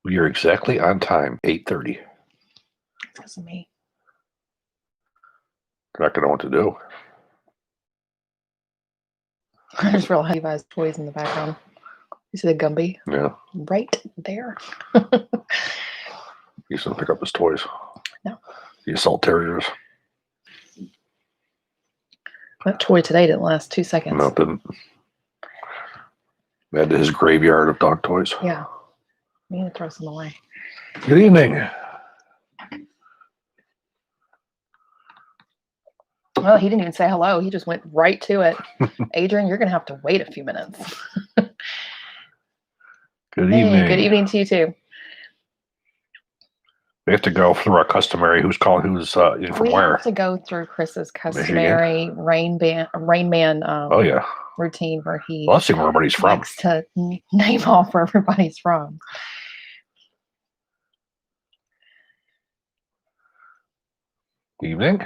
You're exactly on time, 8:30. It's because of me. You're not going to know what to do. I just realized he has toys in the background. You see the Gumby? Yeah. Right there. He's going to pick up his toys. No. The assault terriers. That toy today didn't last 2 seconds. No, it didn't. Add to his graveyard of dog toys. Yeah. I need to throw some away. Good evening. Well, he didn't even say hello. He just went right to it. Adrian, you're going to have to wait a few minutes. Good evening. Good evening to you too. We have to go through our customary who's in from we where. We have to go through Chris's customary Rain Man oh, yeah. routine where he let's see where everybody's from. Likes to name off where everybody's from. Evening.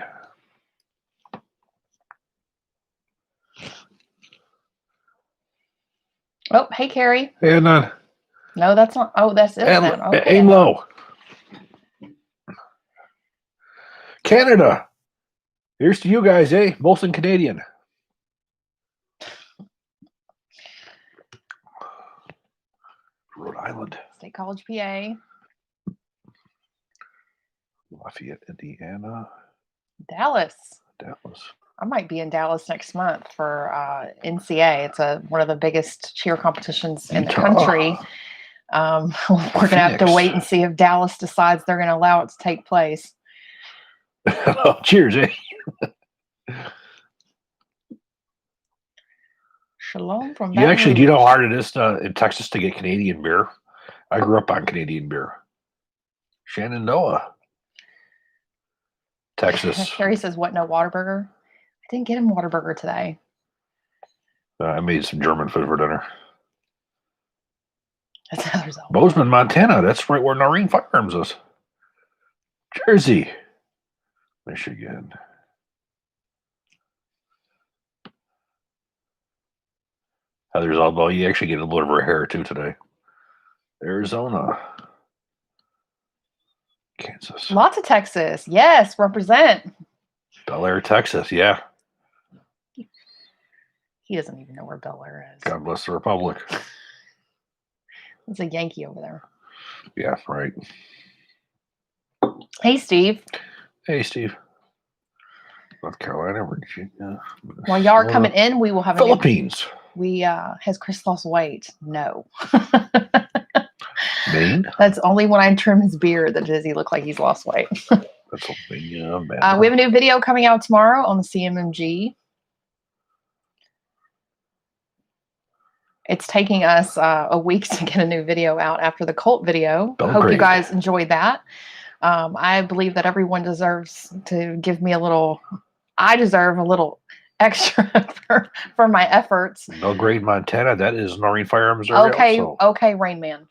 Oh, hey, Carrie. Hey, Adnan. No, that's not. Oh, that's it. Okay, aim low. Canada. Here's to you guys, eh? Molson Canadian. Rhode Island. State College, PA. Lafayette, Indiana. Dallas. Dallas. I might be in Dallas next month for NCA. It's one of the biggest cheer competitions in the country. We're going to have to wait and see if Dallas decides they're going to allow it to take place. Oh, cheers, eh? Shalom from do you know how hard it is in Texas to get Canadian beer? I grew up on Canadian beer. Shenandoah, Texas. Carrie says, what, no Whataburger? I didn't get him Whataburger today. I made some German food for dinner. That's another zone. Bozeman, Montana. That's right where Noreen Firearms is. Jersey, Michigan. Heather's although you actually get a little bit of her hair too today. Arizona. Kansas. Lots of Texas. Yes, represent. Bel Air, Texas. Yeah. He doesn't even know where Bel Air is. God bless the Republic. There's a Yankee over there. Yeah, right. Hey, Steve. Hey, Steve. North Carolina, Virginia. While y'all are coming in, we will have Philippines. Has Chris lost weight? No. Maine? That's only when I trim his beard that does he look like he's lost weight. Pennsylvania. We have a new video coming out tomorrow on the CMMG. It's taking us a week to get a new video out after the Colt video. I hope you guys enjoyed that. I believe that everyone deserves to give me I deserve a little extra for my efforts. Belgrade, Montana. That is Noreen Firearms. Okay, okay, Rain Man.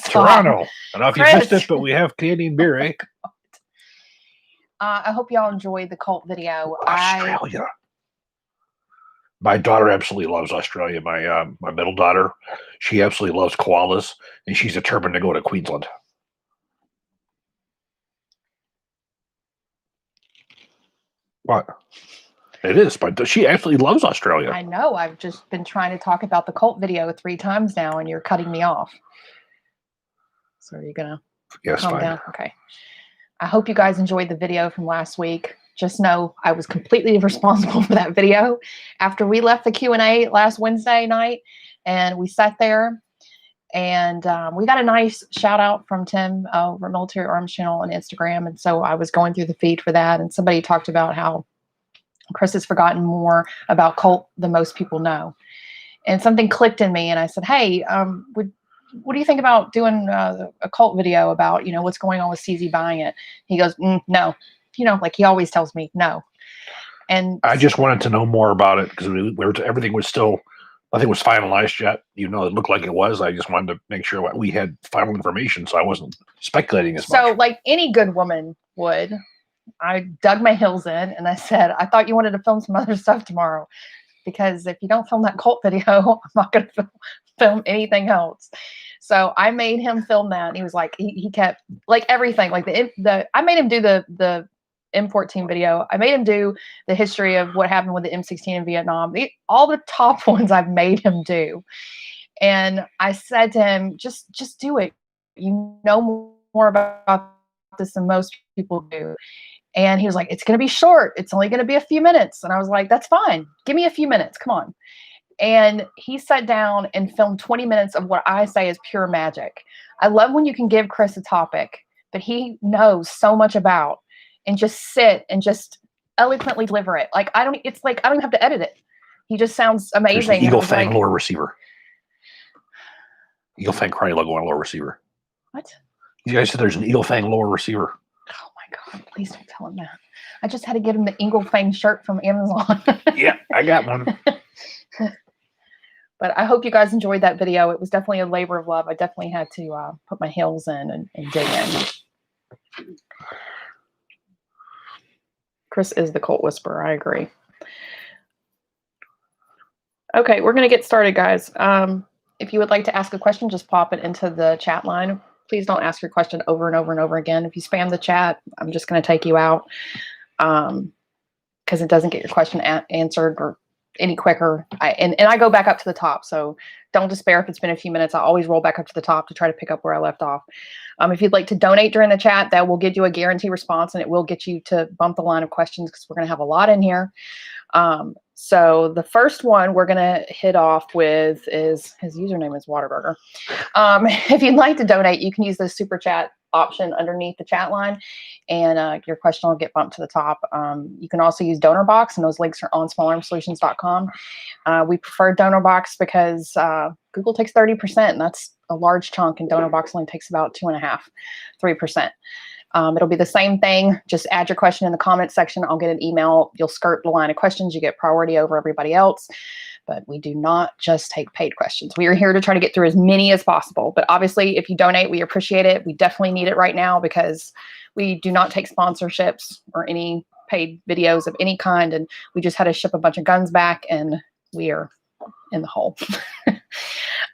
Toronto. I don't know if you missed it, but we have Canadian beer, eh? I hope y'all enjoyed the Colt video. Australia. My daughter absolutely loves Australia. My middle daughter, she absolutely loves koalas, and she's determined to go to Queensland. What? It is, but she absolutely loves Australia. I know. I've just been trying to talk about the Colt video 3 times now, and you're cutting me off. So are you going to calm down? Okay. I hope you guys enjoyed the video from last week. Just know I was completely responsible for that video. After we left the Q&A last Wednesday night, and we sat there, and we got a nice shout out from Tim over Military Arms Channel on Instagram. And so I was going through the feed for that, and somebody talked about how Chris has forgotten more about Colt than most people know. And something clicked in me, and I said, hey, what do you think about doing a Colt video about, what's going on with CZ buying it? He goes, no. Like he always tells me no. And I just wanted to know more about it because everything was still, nothing was finalized yet. It looked like it was. I just wanted to make sure we had final information, so I wasn't speculating as much. So, like any good woman would, I dug my heels in and I said, I thought you wanted to film some other stuff tomorrow. because if you don't film that Colt video, I'm not going to film anything else. So I made him film that. And he was like, he kept like everything, like I made him do the M14 video. I made him do the history of what happened with the M16 in Vietnam. All the top ones I've made him do. And I said to him, just do it. You know more about this than most people do. And he was like, it's going to be short. It's only going to be a few minutes. And I was like, that's fine. Give me a few minutes. Come on. And he sat down and filmed 20 minutes of what I say is pure magic. I love when you can give Chris a topic that he knows so much about and just sit and just eloquently deliver it. Like, it's like, I don't even have to edit it. He just sounds amazing. There's an Eagle Fang lower receiver. Eagle Fang karate logo on a lower receiver. What? You guys said there's an Eagle Fang lower receiver. Oh my God, please don't tell him that. I just had to get him the Eagle Fang shirt from Amazon. Yeah, I got one. But I hope you guys enjoyed that video. It was definitely a labor of love. I definitely had to put my heels in and dig in. Chris is the Colt Whisperer. I agree. Okay, we're going to get started, guys. If you would like to ask a question, just pop it into the chat line. Please don't ask your question over and over and over again. If you spam the chat, I'm just going to take you out because it doesn't get your question answered or any quicker. And I go back up to the top, so don't despair if it's been a few minutes. I always roll back up to the top to try to pick up where I left off. If you'd like to donate during the chat, that will get you a guaranteed response, and it will get you to bump the line of questions because we're going to have a lot in here. So the first one we're going to hit off with is, his username is Waterburger. If you'd like to donate, you can use the super chat option underneath the chat line, and your question will get bumped to the top. You can also use Donor Box, and those links are on smallarmsolutions.com. We prefer Donor Box because Google takes 30%, and that's a large chunk, and Donor Box only takes about 2.5%, 3%. It'll be the same thing. Just add your question in the comments section. I'll get an email. You'll skirt the line of questions. You get priority over everybody else. But we do not just take paid questions. We are here to try to get through as many as possible. But obviously, if you donate, we appreciate it. We definitely need it right now because we do not take sponsorships or any paid videos of any kind. And we just had to ship a bunch of guns back, and we are in the hole.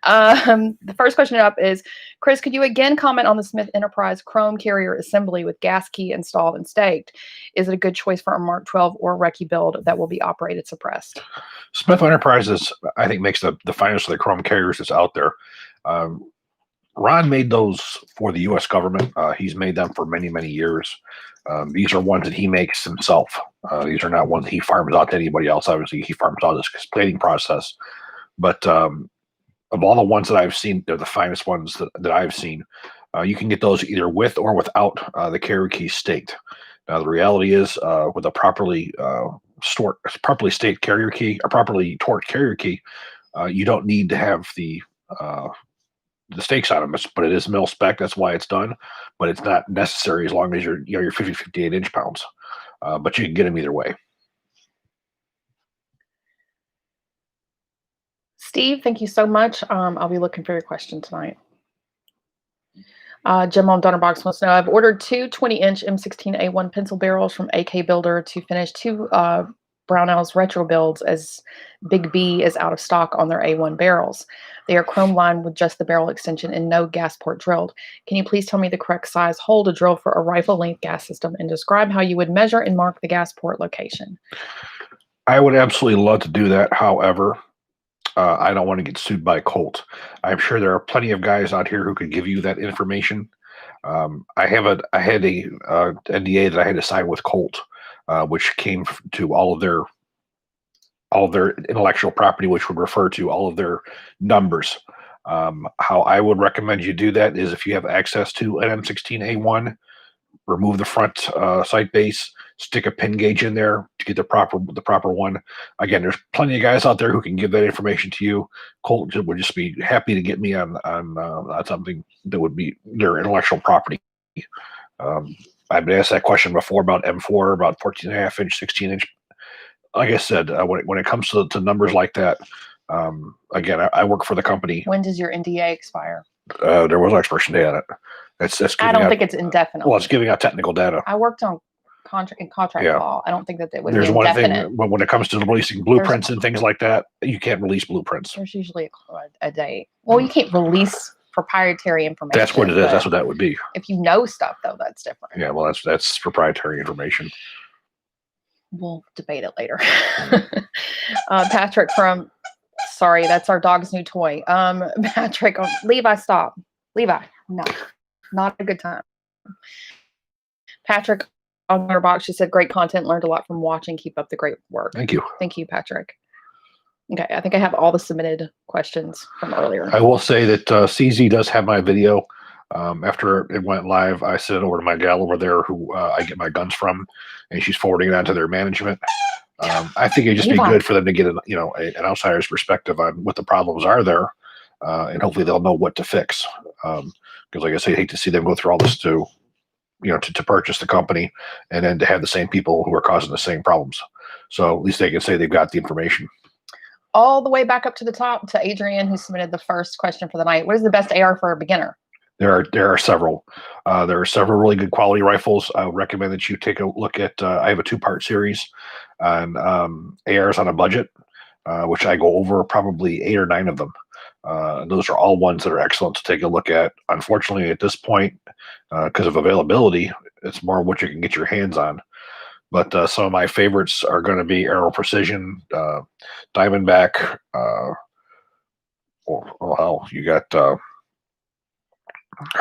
The first question up is, Chris, could you again comment on the Smith Enterprise chrome carrier assembly with gas key installed and staked? Is it a good choice for a Mark 12 or Recce build that will be operated suppressed? Smith Enterprises, I think, makes the finest of the chrome carriers that's out there. Ron made those for the U.S. government. He's made them for many, many years. These are ones that he makes himself. These are not ones he farms out to anybody else. Obviously, he farms out this plating process. But of all the ones that I've seen, they're the finest ones that I've seen. You can get those either with or without the carrier key staked. Now, the reality is, with a properly staked carrier key, or properly torqued carrier key, you don't need to have the stakes on them. But it is mil spec. That's why it's done. But it's not necessary as long as you're 50, 58 inch pounds. But you can get them either way. Steve, thank you so much. I'll be looking for your question tonight. Jim on Donor Box wants to know, I've ordered two 20-inch M16A1 pencil barrels from AK Builder to finish two Brownells retro builds, as Big B is out of stock on their A1 barrels. They are chrome lined with just the barrel extension and no gas port drilled. Can you please tell me the correct size hole to drill for a rifle length gas system and describe how you would measure and mark the gas port location? I would absolutely love to do that. However, I don't want to get sued by Colt. I'm sure there are plenty of guys out here who could give you that information. I had a NDA that I had to sign with Colt, which came to all of their intellectual property, which would refer to all of their numbers. How I would recommend you do that is, if you have access to an M16A1, remove the front sight base, stick a pin gauge in there to get the proper one. Again, there's plenty of guys out there who can give that information to you. Colt would just be happy to get me on something that would be their intellectual property. I've been asked that question before about M4, about 14.5 inch, 16 inch. Like I said, when it comes to numbers like that, again, I work for the company. When does your NDA expire? There was an expiration date on it. I don't think it's indefinite. Well, it's giving out technical data. I worked on contract Yeah. law. I don't think that it would There's be one indefinite. thing when it comes to releasing blueprints and things like that, you can't release blueprints. There's usually a date. Well, you can't release proprietary information. That's what it is. That's what that would be. If you know stuff, though, that's different. Yeah, well, that's proprietary information. We'll debate it later. Patrick from, sorry, that's our dog's new toy. Patrick, Levi, stop. Levi, no, not a good time. Patrick on our box, she said, great content, learned a lot from watching. Keep up the great work. Thank you. Thank you, Patrick. Okay, I think I have all the submitted questions from earlier. I will say that CZ does have my video. After it went live, I sent it over to my gal over there who I get my guns from, and she's forwarding it on to their management. I think it'd just be good for them to get an outsider's perspective on what the problems are there, and hopefully they'll know what to fix. Because like I say, I hate to see them go through all this to purchase the company and then to have the same people who are causing the same problems. So at least they can say they've got the information. All the way back up to the top to Adrian, who submitted the first question for the night. What is the best AR for a beginner? There are several. There are several really good quality rifles. I would recommend that you take a look at. I have a 2-part series on ARs on a budget, which I go over probably 8 or 9 of them. Those are all ones that are excellent to take a look at. Unfortunately, at this point, because of availability, it's more what you can get your hands on. But some of my favorites are going to be Aero Precision, Diamondback. You got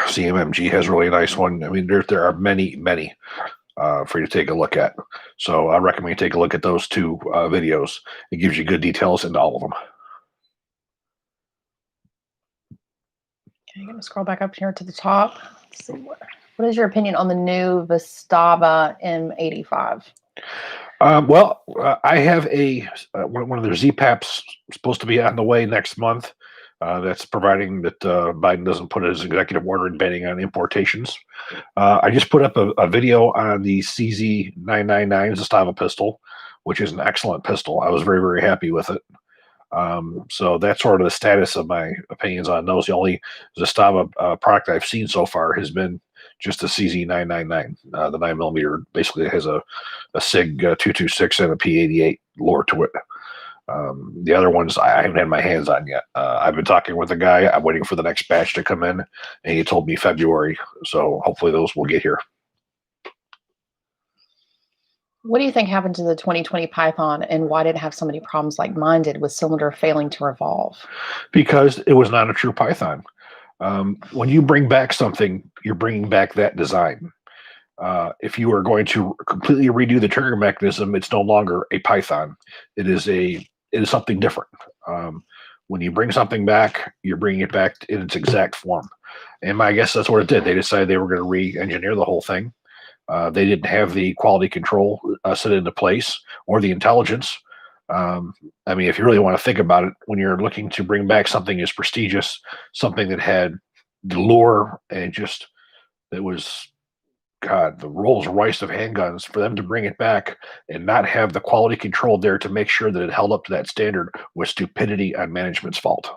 CMMG has a really nice one. I mean, there are many for you to take a look at. So I recommend you take a look at those 2 videos. It gives you good details into all of them. Okay, I'm going to scroll back up here to the top. Let's see what is your opinion on the new Vistava M85? Well, I have one of their ZPAPs supposed to be on the way next month. That's providing that Biden doesn't put his executive order in banning on importations. I just put up a video on the CZ999 Zastava pistol, which is an excellent pistol. I was very, very happy with it. So that's sort of the status of my opinions on those. The only Zastava product I've seen so far has been just the CZ999. The 9mm basically has a SIG 226 and a P88 lure to it. The other ones I haven't had my hands on yet. I've been talking with a guy. I'm waiting for the next batch to come in, and he told me February. So hopefully those will get here. What do you think happened to the 2020 Python, and why did it have so many problems like mine did with cylinder failing to revolve? Because it was not a true Python. When you bring back something, you're bringing back that design. If you are going to completely redo the trigger mechanism, it's no longer a Python. It is something different. When you bring something back, you're bringing it back in its exact form. And I guess that's what it did. They decided they were going to re-engineer the whole thing. They didn't have the quality control set into place or the intelligence. I mean, if you really want to think about it, when you're looking to bring back something as prestigious, something that had the lure and just, it was, God, the Rolls Royce of handguns, for them to bring it back and not have the quality control there to make sure that it held up to that standard was stupidity on management's fault.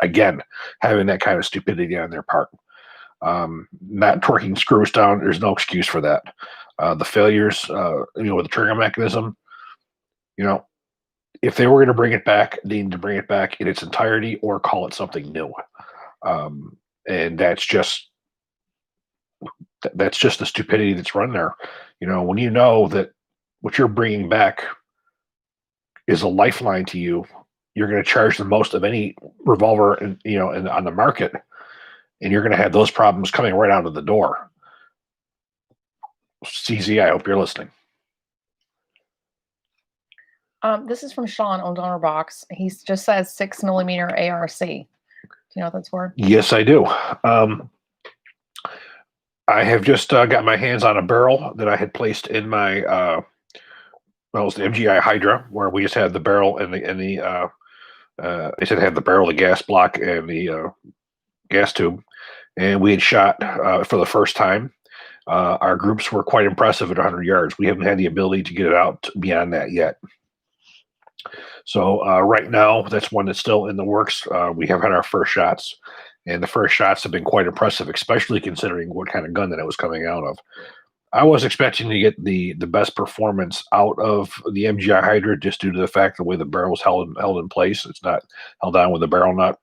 Again, having that kind of stupidity on their part. Not torquing screws down, there's no excuse for that. The failures, with the trigger mechanism, if they were going to bring it back, they need to bring it back in its entirety or call it something new. And that's just the stupidity that's run there. When you know that what you're bringing back is a lifeline to you, you're going to charge the most of any revolver, on the market, and you're going to have those problems coming right out of the door. CZ, I hope you're listening. This is from Sean on Donor Box. He just says 6mm ARC. Do you know what that's for? Yes, I do. I have just got my hands on a barrel that I had placed in my it was the MGI Hydra, where we just had the barrel and the they said have the barrel, the gas block, and the gas tube, and we had shot for the first time. Our groups were quite impressive at 100 yards. We haven't had the ability to get it out beyond that yet. So right now, that's one that's still in the works. We have had our first shots, and the first shots have been quite impressive, especially considering what kind of gun that it was coming out of. I was expecting to get the best performance out of the MGI Hydra just due to the fact the way the barrel's held in place. It's not held down with a barrel nut.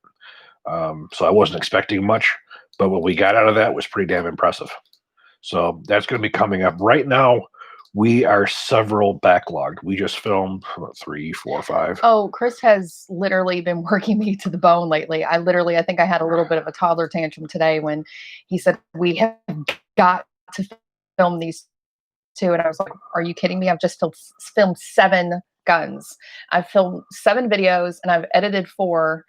So I wasn't expecting much, but what we got out of that was pretty damn impressive. So that's going to be coming up. Right now, we are several backlogged. We just filmed what, 3, 4, 5. Oh, Chris has literally been working me to the bone lately. I think I had a little bit of a toddler tantrum today when he said, we have got to film these two. And I was like, are you kidding me? I've just filmed 7 guns. I've filmed 7 videos and I've edited 4.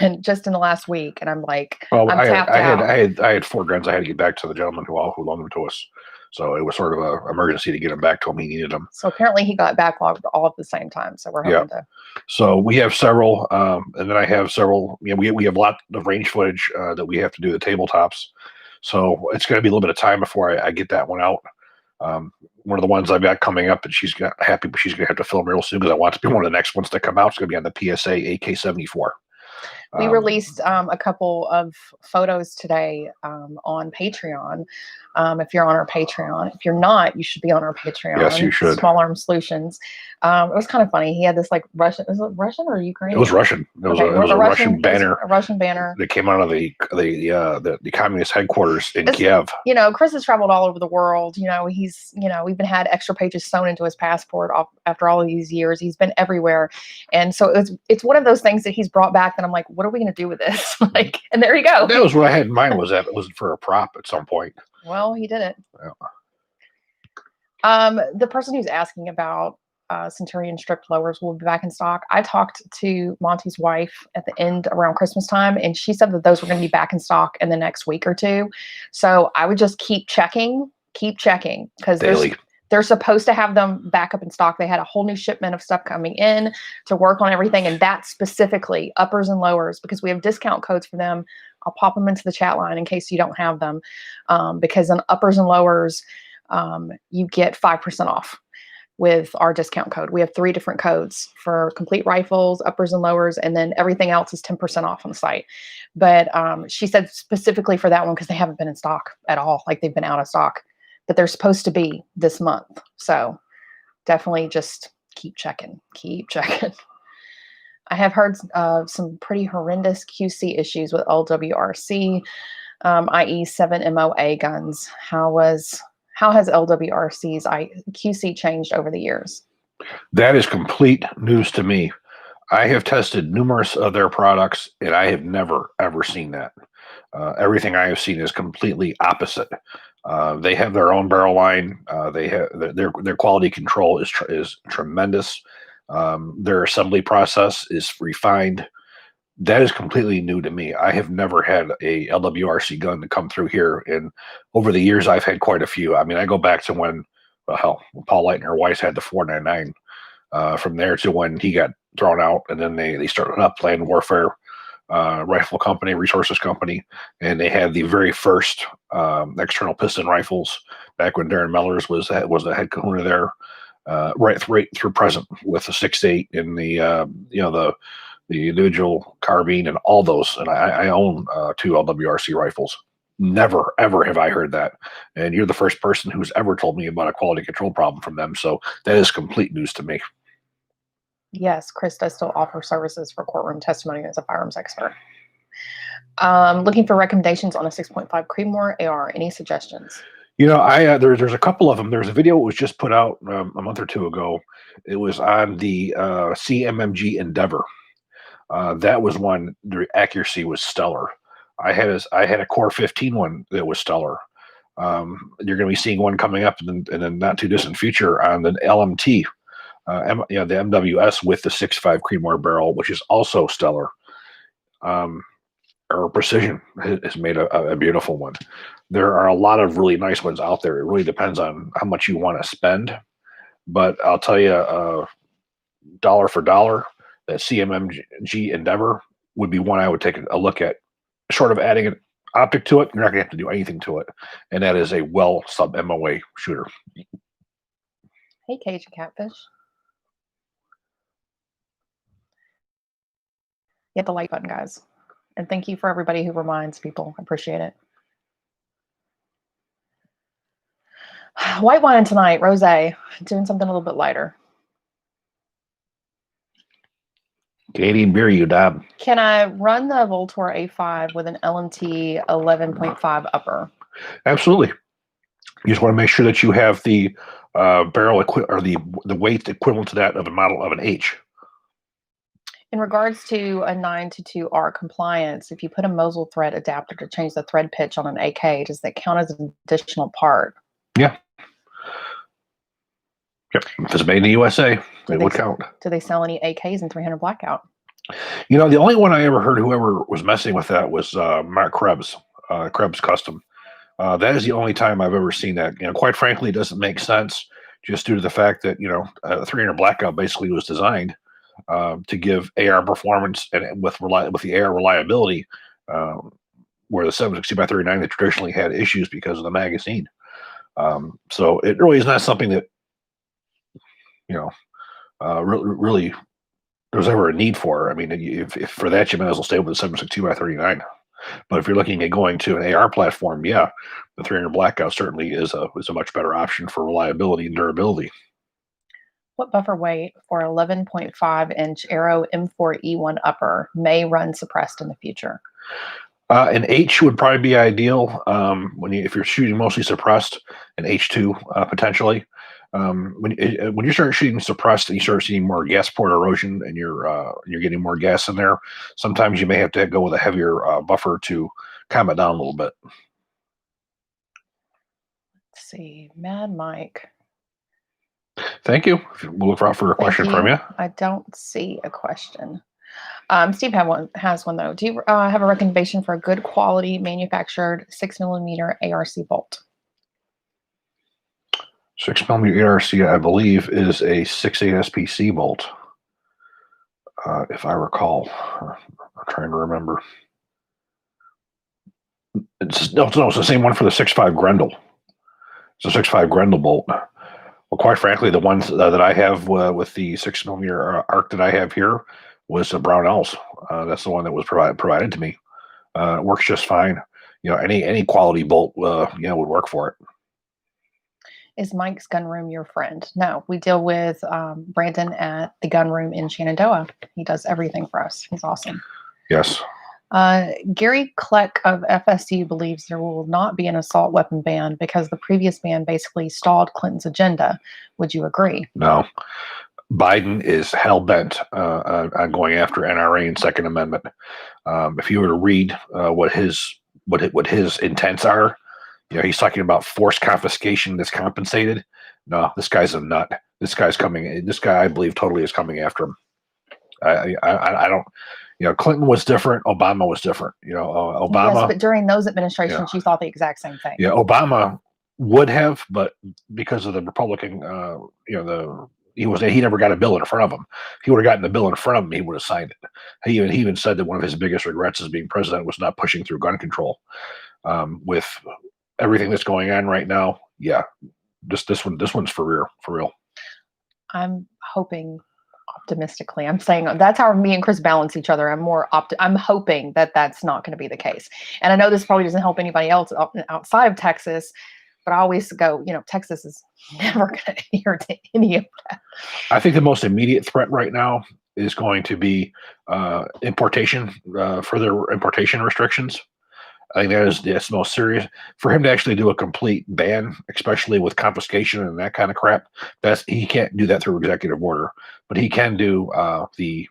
And just in the last week, and I'm like, well, I'm tapped out. I had 4 guns. I had to get back to the gentleman who loaned them to us, so it was sort of an emergency to get them back to him. He needed them. So apparently, he got backlogged all at the same time. So we're having to. So we have several, and then I have several. You know, we have a lot of range footage that we have to do the tabletops. So it's going to be a little bit of time before I get that one out. One of the ones I've got coming up, and she's going to have to film real soon because I want it to be one of the next ones to come out. It's going to be on the PSA AK-74. We released a couple of photos today on Patreon. If you're on our Patreon, if you're not, you should be on our Patreon. Yes, you should. Small Arm Solutions. It was kind of funny. He had this like Russian. Was it Russian or Ukrainian? It was Russian. It was a Russian banner. A Russian banner that came out of the communist headquarters in Kiev. You know, Chris has traveled all over the world. You know, he's even had extra pages sewn into his passport after all of these years. He's been everywhere, and so it's one of those things that he's brought back. That I'm like, what are we going to do with this? Like, and there you go. That was what I had in mind. Was that it was for a prop at some point? Well, he did it. Yeah. The person who's asking about Centurion stripped lowers will be back in stock. I talked to Monty's wife at the end around Christmas time, and she said that those were going to be back in stock in the next week or 2. So I would just keep checking because they're supposed to have them back up in stock. They had a whole new shipment of stuff coming in to work on everything, and that's specifically uppers and lowers because we have discount codes for them. I'll pop them into the chat line in case you don't have them, because on uppers and lowers, you get 5% off with our discount code. We have 3 different codes for complete rifles, uppers and lowers, and then everything else is 10% off on the site. But she said specifically for that one because they haven't been in stock at all, like they've been out of stock. But they're supposed to be this month. So definitely just keep checking. I have heard some pretty horrendous QC issues with LWRC, i.e. 7MOA guns. How has LWRC's QC changed over the years? That is complete news to me. I have tested numerous of their products, and I have never, ever seen that. Everything I have seen is completely opposite. They have their own barrel line. They have their quality control is tremendous. Their assembly process is refined. That is completely new to me. I have never had a LWRC gun to come through here, and over the years, I've had quite a few. I mean, I go back to when Paul Leitner Weiss had the 499. From there to when he got thrown out, and then they started up Land Warfare Rifle Company, Resources Company, and they had the very first external piston rifles back when Darren Mellors was the head kahuna there, right through present with the 6.8 and the individual carbine and all those. And I own 2 LWRC rifles. Never, ever have I heard that. And you're the first person who's ever told me about a quality control problem from them. So that is complete news to me. Yes, Chris does still offer services for courtroom testimony as a firearms expert. Looking for recommendations on a 6.5 Creedmoor AR. Any suggestions? You know, there's a couple of them. There's a video that was just put out a month or 2 ago. It was on the CMMG Endeavor. That was one. The accuracy was stellar. I had a Core 15 one that was stellar. You're going to be seeing one coming up in the not too distant future on the LMT, the MWS with the 6.5 Creedmoor barrel, which is also stellar. Or Precision has made a beautiful one. There are a lot of really nice ones out there. It really depends on how much you want to spend. But I'll tell you, dollar for dollar, that CMMG Endeavor would be one I would take a look at. Short of adding an optic to it, you're not going to have to do anything to it. And that is a well sub-MOA shooter. Hey, Cajun Catfish. Hit the like button, guys. And thank you for everybody who reminds people. I appreciate it. White wine tonight, rosé. Doing something a little bit lighter. Canadian beer, you dab. Can I run the Voltor A5 with an LMT 11.5 upper? Absolutely. You just want to make sure that you have the barrel or the weight equivalent to that of a model of an H. In regards to a 922R compliance, if you put a muzzle thread adapter to change the thread pitch on an AK, does that count as an additional part? Yeah. Yep. If it's made in the USA, it would count. Do they sell any AKs in 300 Blackout? You know, the only one I ever heard whoever was messing with that was Mark Krebs, Krebs Custom. That is the only time I've ever seen that. You know, quite frankly, it doesn't make sense just due to the fact that, 300 Blackout basically was designed to give AR performance and with the AR reliability, where the 760x39 had traditionally had issues because of the magazine. So it really is not something that really there's ever a need for. I mean, if for that you might as well stay with the 762x39. But if you're looking at going to an AR platform, yeah, the 300 Blackout certainly is a much better option for reliability and durability. What buffer weight for 11.5-inch Aero M4E1 upper may run suppressed in the future? An H would probably be ideal if you're shooting mostly suppressed. An H2 potentially. When you start shooting suppressed and you start seeing more gas port erosion and you're getting more gas in there, sometimes you may have to go with a heavier buffer to calm it down a little bit. Let's see, Mad Mike. Thank you. We'll look for a question from you. I don't see a question. Steve has one though. Do you have a recommendation for a good quality manufactured 6mm ARC bolt? 6mm ARC, I believe, is a 6.8 SPC bolt. If I recall, I'm trying to remember. It's the same one for the 6.5 Grendel. It's a 6.5 Grendel bolt. Well, quite frankly, the ones that I have with the 6mm arc that I have here was a Brownells. That's the one that was provided to me. It works just fine. Any quality bolt, would work for it. Is Mike's Gun Room your friend? No, we deal with Brandon at the Gun Room in Shenandoah. He does everything for us. He's awesome. Yes. Gary Kleck of FSU believes there will not be an assault weapon ban because the previous ban basically stalled Clinton's agenda. Would you agree? No. Biden is hell-bent on going after NRA and Second Amendment. If you were to read what his intents are, he's talking about forced confiscation that's compensated. No, this guy's a nut. This guy, I believe, totally is coming after him. I don't. Clinton was different. Obama was different. Obama. Yes, but during those administrations, you thought the exact same thing. Yeah, Obama would have, but because of the Republican, he never got a bill in front of him. If he would have gotten the bill in front of him, he would have signed it. He even said that one of his biggest regrets as being president was not pushing through gun control. With everything that's going on right now, yeah, this one's for real. I'm hoping optimistically. I'm saying that's how me and Chris balance each other. I'm hoping that that's not going to be the case. And I know this probably doesn't help anybody else outside of Texas, but I always go, Texas is never going to adhere to any of that. I think the most immediate threat right now is going to be importation, further importation restrictions. I think that's the most serious. For him to actually do a complete ban, especially with confiscation and that kind of crap, he can't do that through executive order, but he can do the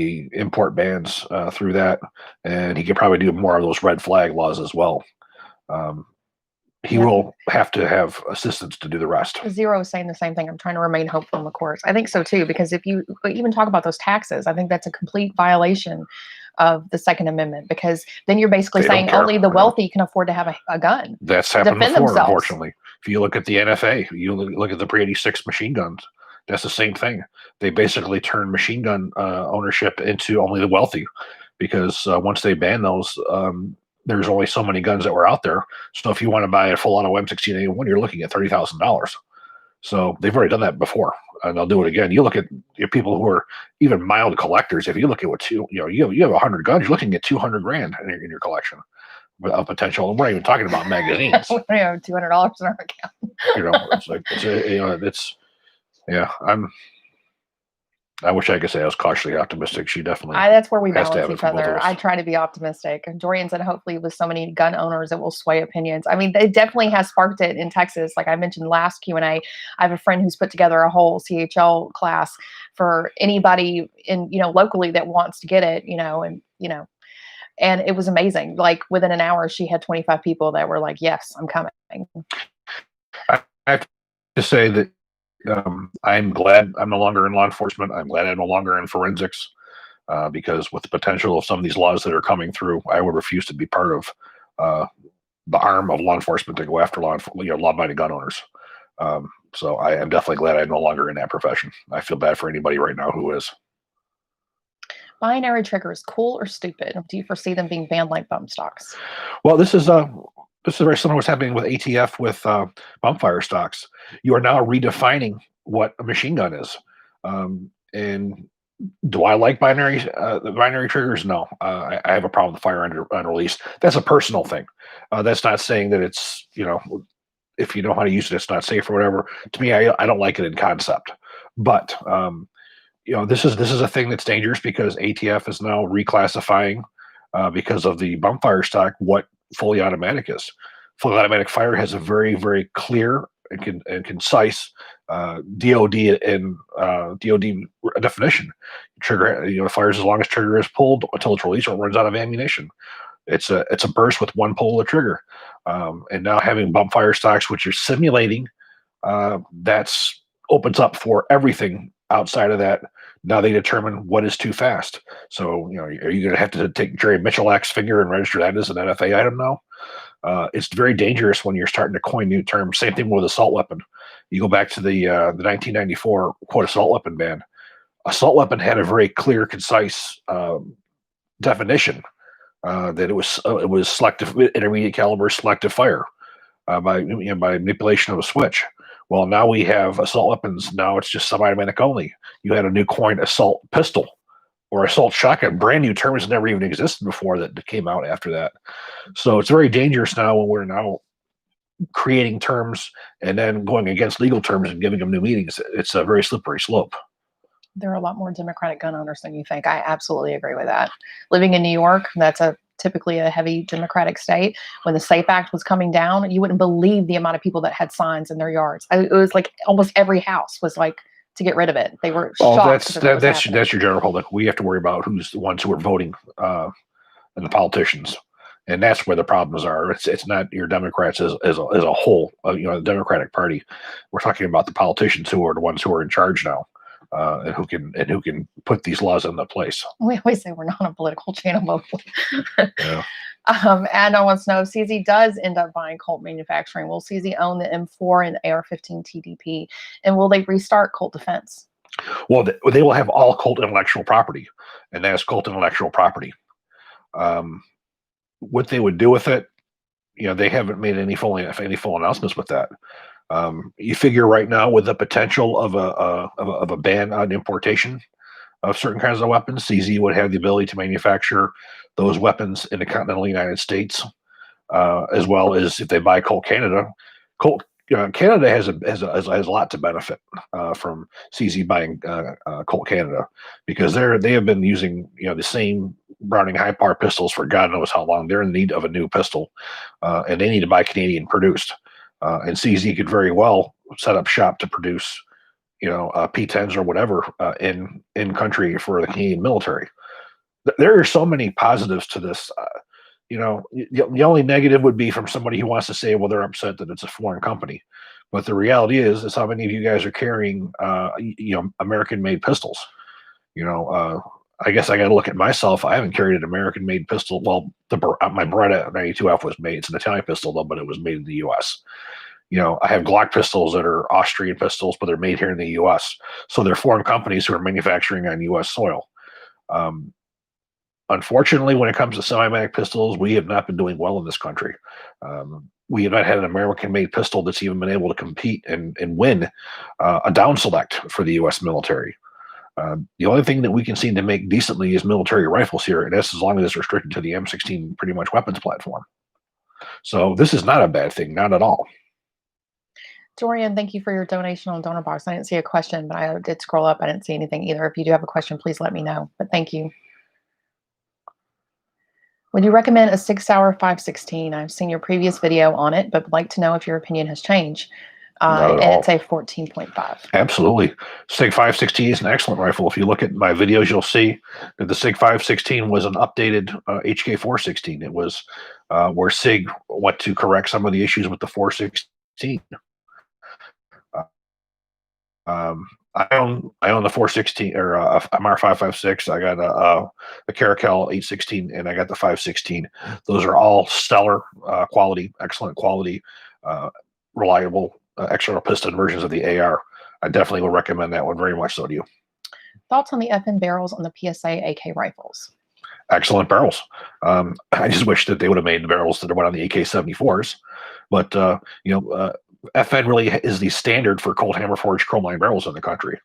import bans through that, and he could probably do more of those red flag laws as well. He will have to have assistance to do the rest. Zero is saying the same thing. I'm trying to remain hopeful in the courts. I think so too, because if you even talk about those taxes, I think that's a complete violation of the Second Amendment, because then you're basically saying only the wealthy can afford to have a gun. That's happened before, unfortunately. If you look at the NFA, you look at the pre-86 machine guns, that's the same thing. They basically turn machine gun ownership into only the wealthy, because once they ban those, there's only so many guns that were out there. So if you want to buy a full auto M16A1, you're looking at $30,000. So they've already done that before, and they'll do it again. You look at people who are even mild collectors. If you look at you have 100 guns, you're looking at $200,000 in your collection. a potential. We're not even talking about magazines. We have $200 in our account. You know, it's like yeah. I wish I could say I was cautiously optimistic. She definitely. That's where we has to balance have it each for both of other. us. I try to be optimistic. And Dorian said, hopefully, with so many gun owners, it will sway opinions. I mean, it definitely has sparked it in Texas. Like I mentioned last Q&A, I have a friend who's put together a whole CHL class for anybody in, locally that wants to get it, and it was amazing. Like within an hour, she had 25 people that were like, yes, I'm coming. I have to say that I'm glad I'm no longer in law enforcement. I'm glad I'm no longer in forensics because with the potential of some of these laws that are coming through, I would refuse to be part of the arm of law enforcement to go after law-abiding gun owners. So I am definitely glad I'm no longer in that profession. I feel bad for anybody right now who is. Binary triggers, cool or stupid? Do you foresee them being banned like bump stocks? Well, this is very similar to what's happening with ATF with bump fire stocks. You are now redefining what a machine gun is. And do I like the binary triggers? No. I have a problem with fire on release. That's a personal thing. That's not saying that it's, if you know how to use it, it's not safe or whatever. To me, I don't like it in concept. But this is a thing that's dangerous because ATF is now reclassifying because of the bump fire stock what fully automatic is. Fully automatic fire has a very, very clear and concise DOD and DOD definition. Trigger, fires as long as trigger is pulled until it's released or runs out of ammunition. It's a burst with one pull of the trigger. And now having bump fire stocks, which are simulating, that's opens up for everything outside of that. Now they determine what is too fast. So, are you going to have to take Jerry Michalak's finger and register that as an NFA item now? It's very dangerous when you're starting to coin new terms. Same thing with assault weapon. You go back to the 1994 quote assault weapon ban. Assault weapon had a very clear, concise definition that it was selective, intermediate caliber, selective fire by manipulation of a switch. Well, now we have assault weapons. Now it's just semi-automatic only. You had a new coin, assault pistol or assault shotgun, brand new terms that never even existed before that came out after that. So it's very dangerous now when we're now creating terms and then going against legal terms and giving them new meanings. It's a very slippery slope. There are a lot more Democratic gun owners than you think. I absolutely agree with that. Living in New York, that's typically a heavy Democratic state. When the SAFE Act was coming down, you wouldn't believe the amount of people that had signs in their yards. It was like almost every house was like to get rid of it. They were shocked. That's your general public. We have to worry about who's the ones who are voting and the politicians, and that's where the problems are. It's not your Democrats as a whole. The Democratic Party. We're talking about the politicians who are the ones who are in charge now. And who can put these laws into place. We always say we're not a political channel, but yeah. Anna wants to know if CZ does end up buying Colt manufacturing, will CZ own the M4 and AR-15 TDP, and will they restart Colt Defense? Well, they will have all Colt intellectual property, and that's Colt intellectual property. What they would do with it, they haven't made any full announcements with that. You figure right now with the potential of a ban on importation of certain kinds of weapons, CZ would have the ability to manufacture those weapons in the continental United States, as well as if they buy Colt Canada. Colt Canada has a lot to benefit from CZ buying Colt Canada because they have been using the same Browning high power pistols for God knows how long. They're in need of a new pistol, and they need to buy Canadian produced. And CZ could very well set up shop to produce, P10s or whatever in country for the Canadian military. There are so many positives to this. The only negative would be from somebody who wants to say, well, they're upset that it's a foreign company. But the reality is how many of you guys are carrying, American-made pistols. I guess I got to look at myself. I haven't carried an American-made pistol. Well, my Beretta 92F was made. It's an Italian pistol, though, but it was made in the U.S. I have Glock pistols that are Austrian pistols, but they're made here in the U.S. So they're foreign companies who are manufacturing on U.S. soil. Unfortunately, when it comes to semi-automatic pistols, we have not been doing well in this country. We have not had an American-made pistol that's even been able to compete and win a down select for the U.S. military. The only thing that we can seem to make decently is military rifles here, and that's as long as it's restricted to the M16 pretty much weapons platform. So this is not a bad thing, not at all. Dorian, thank you for your donation on Donor Box. I didn't see a question, but I did scroll up. I didn't see anything either. If you do have a question, please let me know. But thank you. Would you recommend a 6-hour 5.16? I've seen your previous video on it, but would like to know if your opinion has changed. Not at and all. it's a 14.5. Absolutely. SIG 5.16 is an excellent rifle. If you look at my videos, you'll see that the SIG 5.16 was an updated HK 4.16. It was where SIG went to correct some of the issues with the 4.16. I own the 4.16 or MR 5.56. I got a Caracal 8.16, and I got the 5.16. Those are all stellar quality, excellent quality, reliable external piston versions of the AR. I definitely would recommend that one very much so to you. Thoughts on the FN barrels on the PSA AK rifles? Excellent barrels. I just wish that they would have made the barrels that went on the AK-74s, but FN really is the standard for Colt hammer forged chrome line barrels in the country.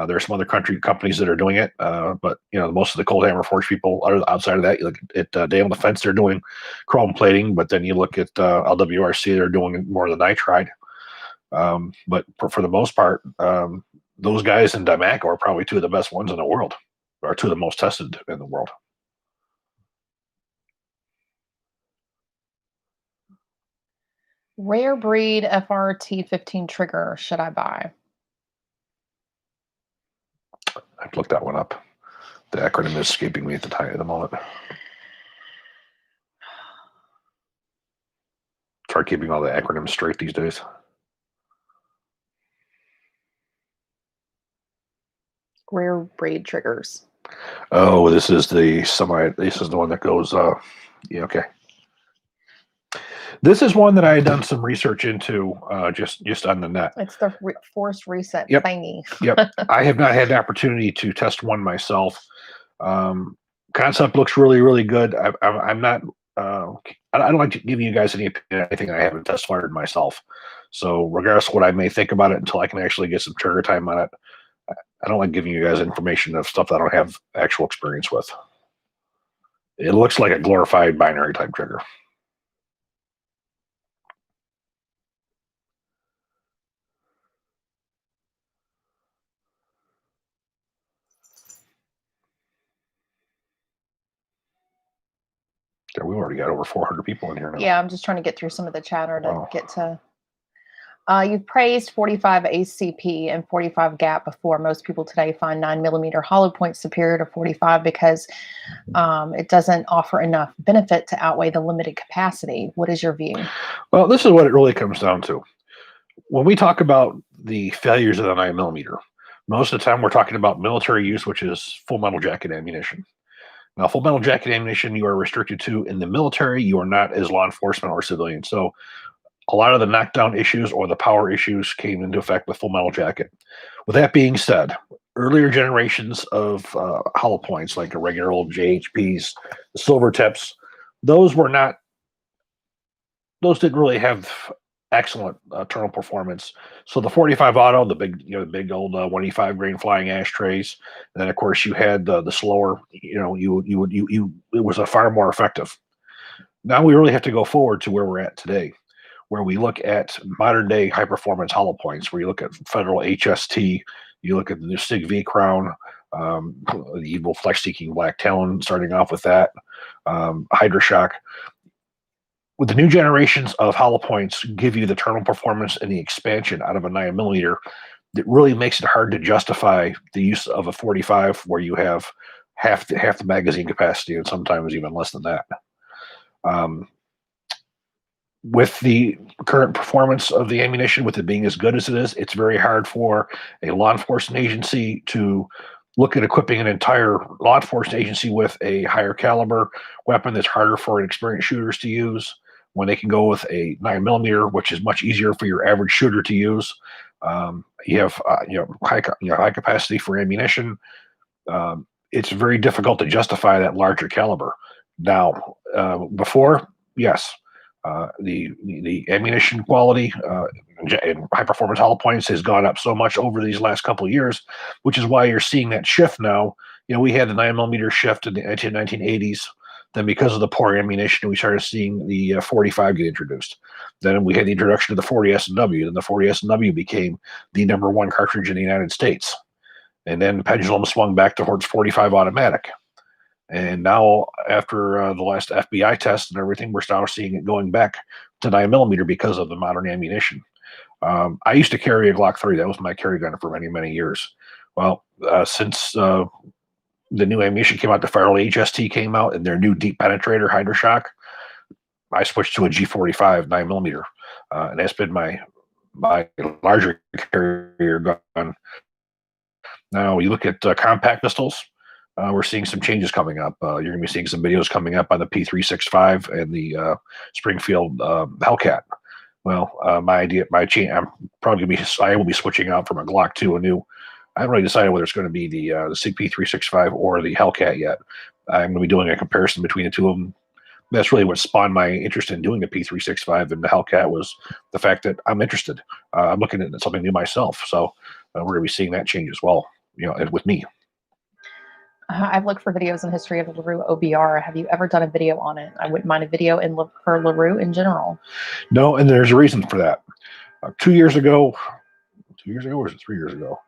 There are some other companies that are doing it, but most of the Colt hammer forged people are outside of that. You look at Dale Defense, they're doing chrome plating, but then you look at LWRC, they're doing more of the nitride. But for the most part, those guys in Dimaco are probably two of the best ones in the world, or two of the most tested in the world. Rare breed FRT 15 trigger should I buy? I've looked that one up. The acronym is escaping me at the moment. Try keeping all the acronyms straight these days. Rare breed triggers. Oh, this is the This is the one that goes. Yeah, okay. This is one that I had done some research into just on the net. It's the force reset thingy. Yep. I have not had the opportunity to test one myself. Concept looks really, really good. I'm not. I don't like to give you guys any opinion. Anything I haven't test fired myself. So regardless of what I may think about it, until I can actually get some trigger time on it, I don't like giving you guys information of stuff that I don't have actual experience with. It looks like a glorified binary type trigger. Yeah, we've already got over 400 people in here now. Yeah, I'm just trying to get through some of the chatter to get to. You've praised 45 ACP and 45 gap before. Most people today find 9mm hollow point superior to 45 because it doesn't offer enough benefit to outweigh the limited capacity. What is your view? Well, this is what it really comes down to. When we talk about the failures of the 9mm, most of the time we're talking about military use, which is full metal jacket ammunition. Now, full metal jacket ammunition you are restricted to in the military. You are not as law enforcement or civilian. So a lot of the knockdown issues or the power issues came into effect with full metal jacket. With that being said, earlier generations of hollow points, like the regular old JHPs, the silver tips, those didn't really have excellent terminal performance. So the 45 auto, the big old 185 grain flying ashtrays, and then of course you had the slower, it was a far more effective. Now we really have to go forward to where we're at today, where we look at modern day high performance hollow points, where you look at Federal HST, you look at the new SIG V Crown, the Evil Flex Seeking Black Talon, starting off with that, Hydra-Shock. With the new generations of hollow points give you the terminal performance and the expansion out of a 9mm, it really makes it hard to justify the use of a 45 where you have half the magazine capacity and sometimes even less than that. With the current performance of the ammunition, with it being as good as it is, it's very hard for a law enforcement agency to look at equipping an entire law enforcement agency with a higher caliber weapon that's harder for experienced shooters to use, when they can go with a 9mm, which is much easier for your average shooter to use. You have high capacity for ammunition. It's very difficult to justify that larger caliber. Now, before, yes, the ammunition quality and high performance hollow points has gone up so much over these last couple of years, which is why you're seeing that shift now. We had the 9mm shift in the 1980s. Then because of the poor ammunition, we started seeing the 45 get introduced. Then we had the introduction of the 40 S&W. Then the 40 S&W became the #1 cartridge in the United States. And then the pendulum swung back towards 45 automatic. And now, after the last FBI test and everything, we're now seeing it going back to 9mm because of the modern ammunition. I used to carry a Glock 3. That was my carry gun for many, many years. Well, since the new ammunition came out, the Federal HST came out, and their new deep penetrator Hydroshock, I switched to a G45 9mm, and that's been my larger carrier gun. Now, you look at compact pistols. We're seeing some changes coming up. You're going to be seeing some videos coming up on the P365 and the Springfield Hellcat. Well, I'm probably going to be, I will be switching out from a Glock to a new. I haven't really decided whether it's going to be the P365 or the Hellcat yet. I'm going to be doing a comparison between the two of them. That's really what spawned my interest in doing the P365 and the Hellcat, was the fact that I'm interested. I'm looking at something new myself. So we're going to be seeing that change as well, and with me. I've looked for videos in history of the LaRue OBR. Have you ever done a video on it? I wouldn't mind a video for LaRue in general. No, and there's a reason for that. 2 years ago, or was it 3 years ago?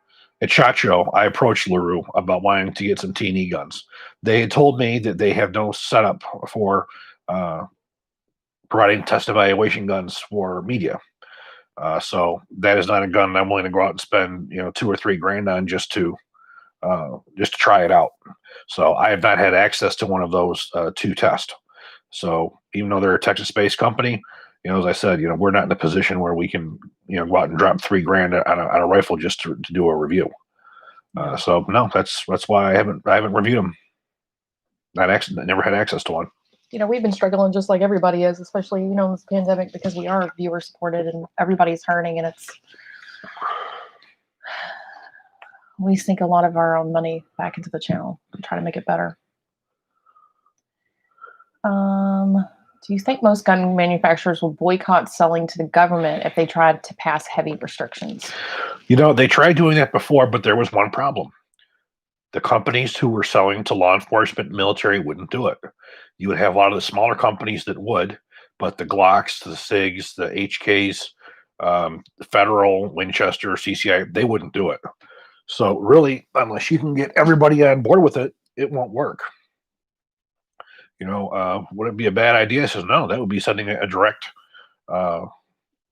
At SHOT Show, I approached LaRue about wanting to get some T&E guns. They had told me that they have no setup for providing test evaluation guns for media. So that is not a gun I'm willing to go out and spend $2 or $3 grand on just to try it out. So I have not had access to one of those to test. So even though they're a Texas-based company, as I said, we're not in a position where we can, go out and drop $3 grand on a rifle just to do a review. So no, that's why I haven't reviewed them. Never had access to one. We've been struggling just like everybody is, especially, in this pandemic, because we are viewer supported and everybody's hurting, and we sink a lot of our own money back into the channel to try to make it better. Do you think most gun manufacturers will boycott selling to the government if they tried to pass heavy restrictions? They tried doing that before, but there was one problem. The companies who were selling to law enforcement, military wouldn't do it. You would have a lot of the smaller companies that would, but the Glocks, the SIGs, the HKs, Federal, Winchester, CCI, they wouldn't do it. So really, unless you can get everybody on board with it, it won't work. Would it be a bad idea? I says, no, that would be sending a direct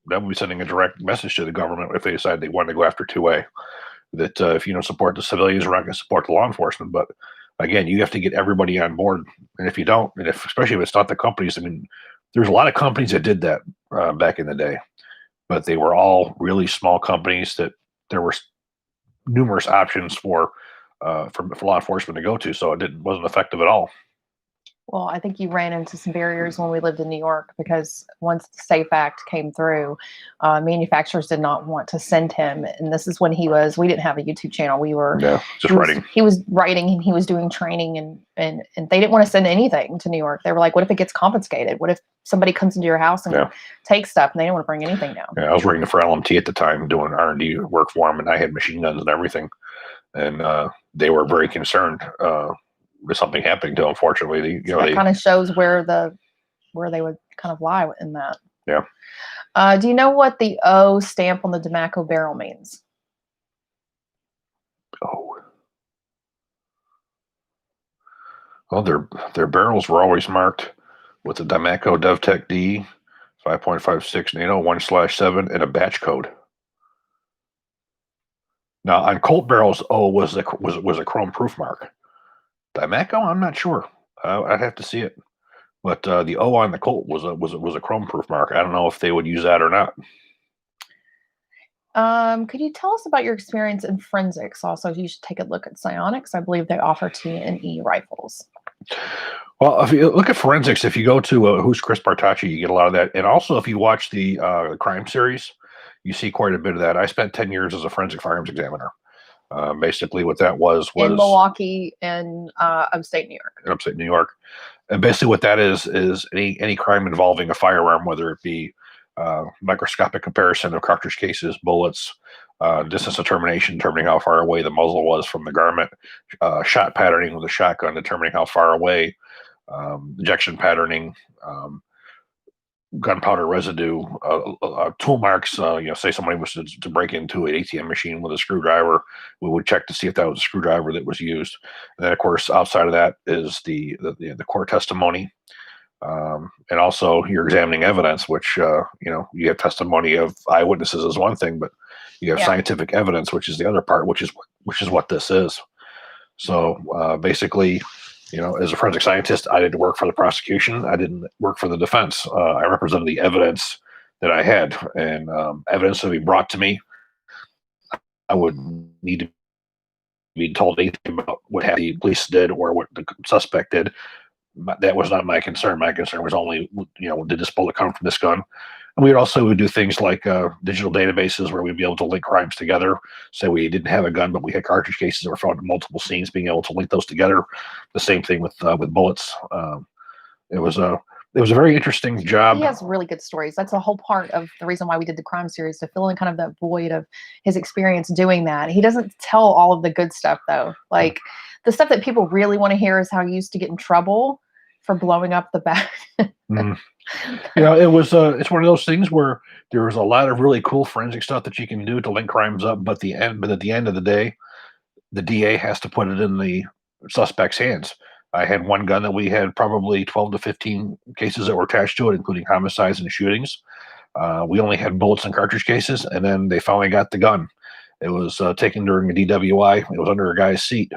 message to the government if they decide they want to go after 2A. That if you don't support the civilians, we're not going to support the law enforcement. But again, you have to get everybody on board. And if you don't, and especially if it's not the companies, there's a lot of companies that did that back in the day, but they were all really small companies that there were numerous options for law enforcement to go to, so it wasn't effective at all. Well, I think you ran into some barriers when we lived in New York, because once the SAFE Act came through, manufacturers did not want to send him. And this is when we didn't have a YouTube channel. Writing. He was writing and he was doing training, and they didn't want to send anything to New York. They were like, what if it gets confiscated? What if somebody comes into your house and takes stuff, and they didn't want to bring anything down? Yeah, I was working for LMT at the time doing R&D work for them, and I had machine guns and everything. And they were very concerned with something happening to them. Unfortunately, that kind of shows where they would kind of lie in that. Yeah. Do you know what the O stamp on the Damaco barrel means? Oh. Well, their barrels were always marked with the Damaco DevTech D 5.56 NATO 1/7 and a batch code. Now on Colt barrels, O was a chrome proof mark. Damaco, I'm not sure. I'd have to see it. But the O on the Colt was a chrome proof mark. I don't know if they would use that or not. Could you tell us about your experience in forensics? Also, you should take a look at psionics. I believe they offer T&E rifles. Well, if you look at forensics, if you go to Who's Chris Bartacci, you get a lot of that. And also, if you watch the crime series, you see quite a bit of that. I spent 10 years as a forensic firearms examiner. Basically, what that was in Milwaukee and upstate New York. Upstate New York, and basically what that is any crime involving a firearm, whether it be microscopic comparison of cartridge cases, bullets, distance determination, determining how far away the muzzle was from the garment, shot patterning with a shotgun, determining how far away injection patterning, gunpowder residue, tool marks. Say somebody was to break into an ATM machine with a screwdriver, we would check to see if that was a screwdriver that was used. And then, of course, outside of that is the court testimony. And also you're examining evidence, which, you have testimony of eyewitnesses is one thing, but you have scientific evidence, which is the other part, which is what this is. So basically, as a forensic scientist, I didn't work for the prosecution. I didn't work for the defense. I represented the evidence that I had, and evidence to be brought to me. I would need to be told anything about what the police did or what the suspect did. That was not my concern. My concern was only, did this bullet come from this gun? And we would do things like digital databases where we'd be able to link crimes together. Say we didn't have a gun, but we had cartridge cases that were found in multiple scenes, being able to link those together. The same thing with bullets. It was a very interesting job. He has really good stories. That's a whole part of the reason why we did the crime series, to fill in kind of that void of his experience doing that. He doesn't tell all of the good stuff, though. Like the stuff that people really want to hear is how he used to get in trouble for blowing up the back. It was it's one of those things where there was a lot of really cool forensic stuff that you can do to link crimes up, but at the end of the day, the DA has to put it in the suspect's hands. I had one gun that we had probably 12 to 15 cases that were attached to it, including homicides and shootings. We only had bullets and cartridge cases, and then they finally got the gun. It was taken during a DWI. It was under a guy's seat.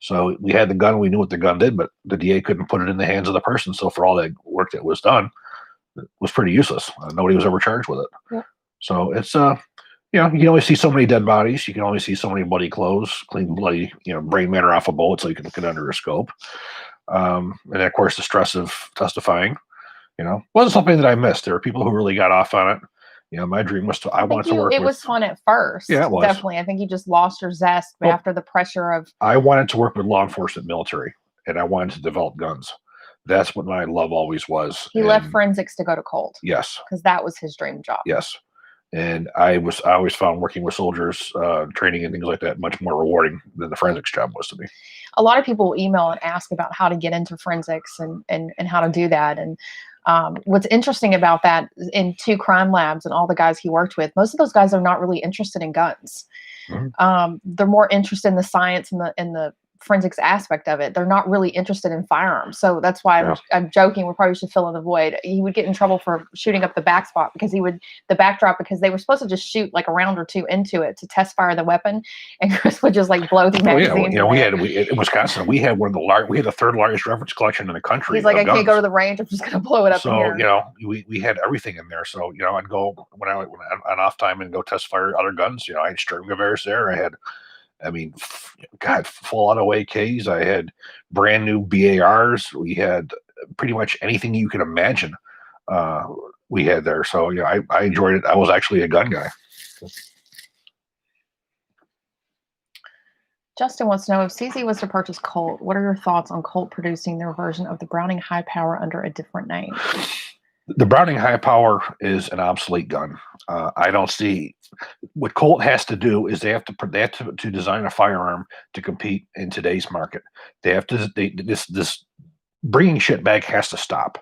So we had the gun. We knew what the gun did, but the DA couldn't put it in the hands of the person. So for all that work that was done, it was pretty useless. Nobody was ever charged with it. Yeah. So it's you can only see so many dead bodies. You can only see so many bloody clothes, clean bloody, brain matter off a bullet, so you can look it under a scope. And then, of course, the stress of testifying, wasn't something that I missed. There were people who really got off on it. My dream was I wanted to work. It was fun at first. Yeah, it was. Definitely. I think you just lost your zest after the pressure of. I wanted to work with law enforcement, military, and I wanted to develop guns. That's what my love always was. He left forensics to go to Colt. Yes. Because that was his dream job. Yes. And I always found working with soldiers, training and things like that, much more rewarding than the forensics job was to me. A lot of people email and ask about how to get into forensics and how to do that. And what's interesting about that, in 2 crime labs and all the guys he worked with, most of those guys are not really interested in guns. Mm-hmm. They're more interested in the science and the forensics aspect of it. They're not really interested in firearms. So that's why I'm joking. We probably should fill in the void. He would get in trouble for shooting up the back spot because the backdrop, because they were supposed to just shoot like a round or 2 into it to test fire the weapon. And Chris would just like blow the magazine. In Wisconsin, we had we had the 3rd largest reference collection in the country. He's like, I can't go to the range. I'm just going to blow it up. So, we had everything in there. So, I'd go when I on off time and go test fire other guns. I had Sturmgewehrs there. I had, full auto AKs. I had brand new BARs. We had pretty much anything you can imagine. We had there. So I enjoyed it. I was actually a gun guy. Justin wants to know, if CZ was to purchase Colt, what are your thoughts on Colt producing their version of the Browning High Power under a different name? The Browning High Power is an obsolete gun. I don't see what Colt has to do is they have to design a firearm to compete in today's market. They have to this bringing shit back has to stop.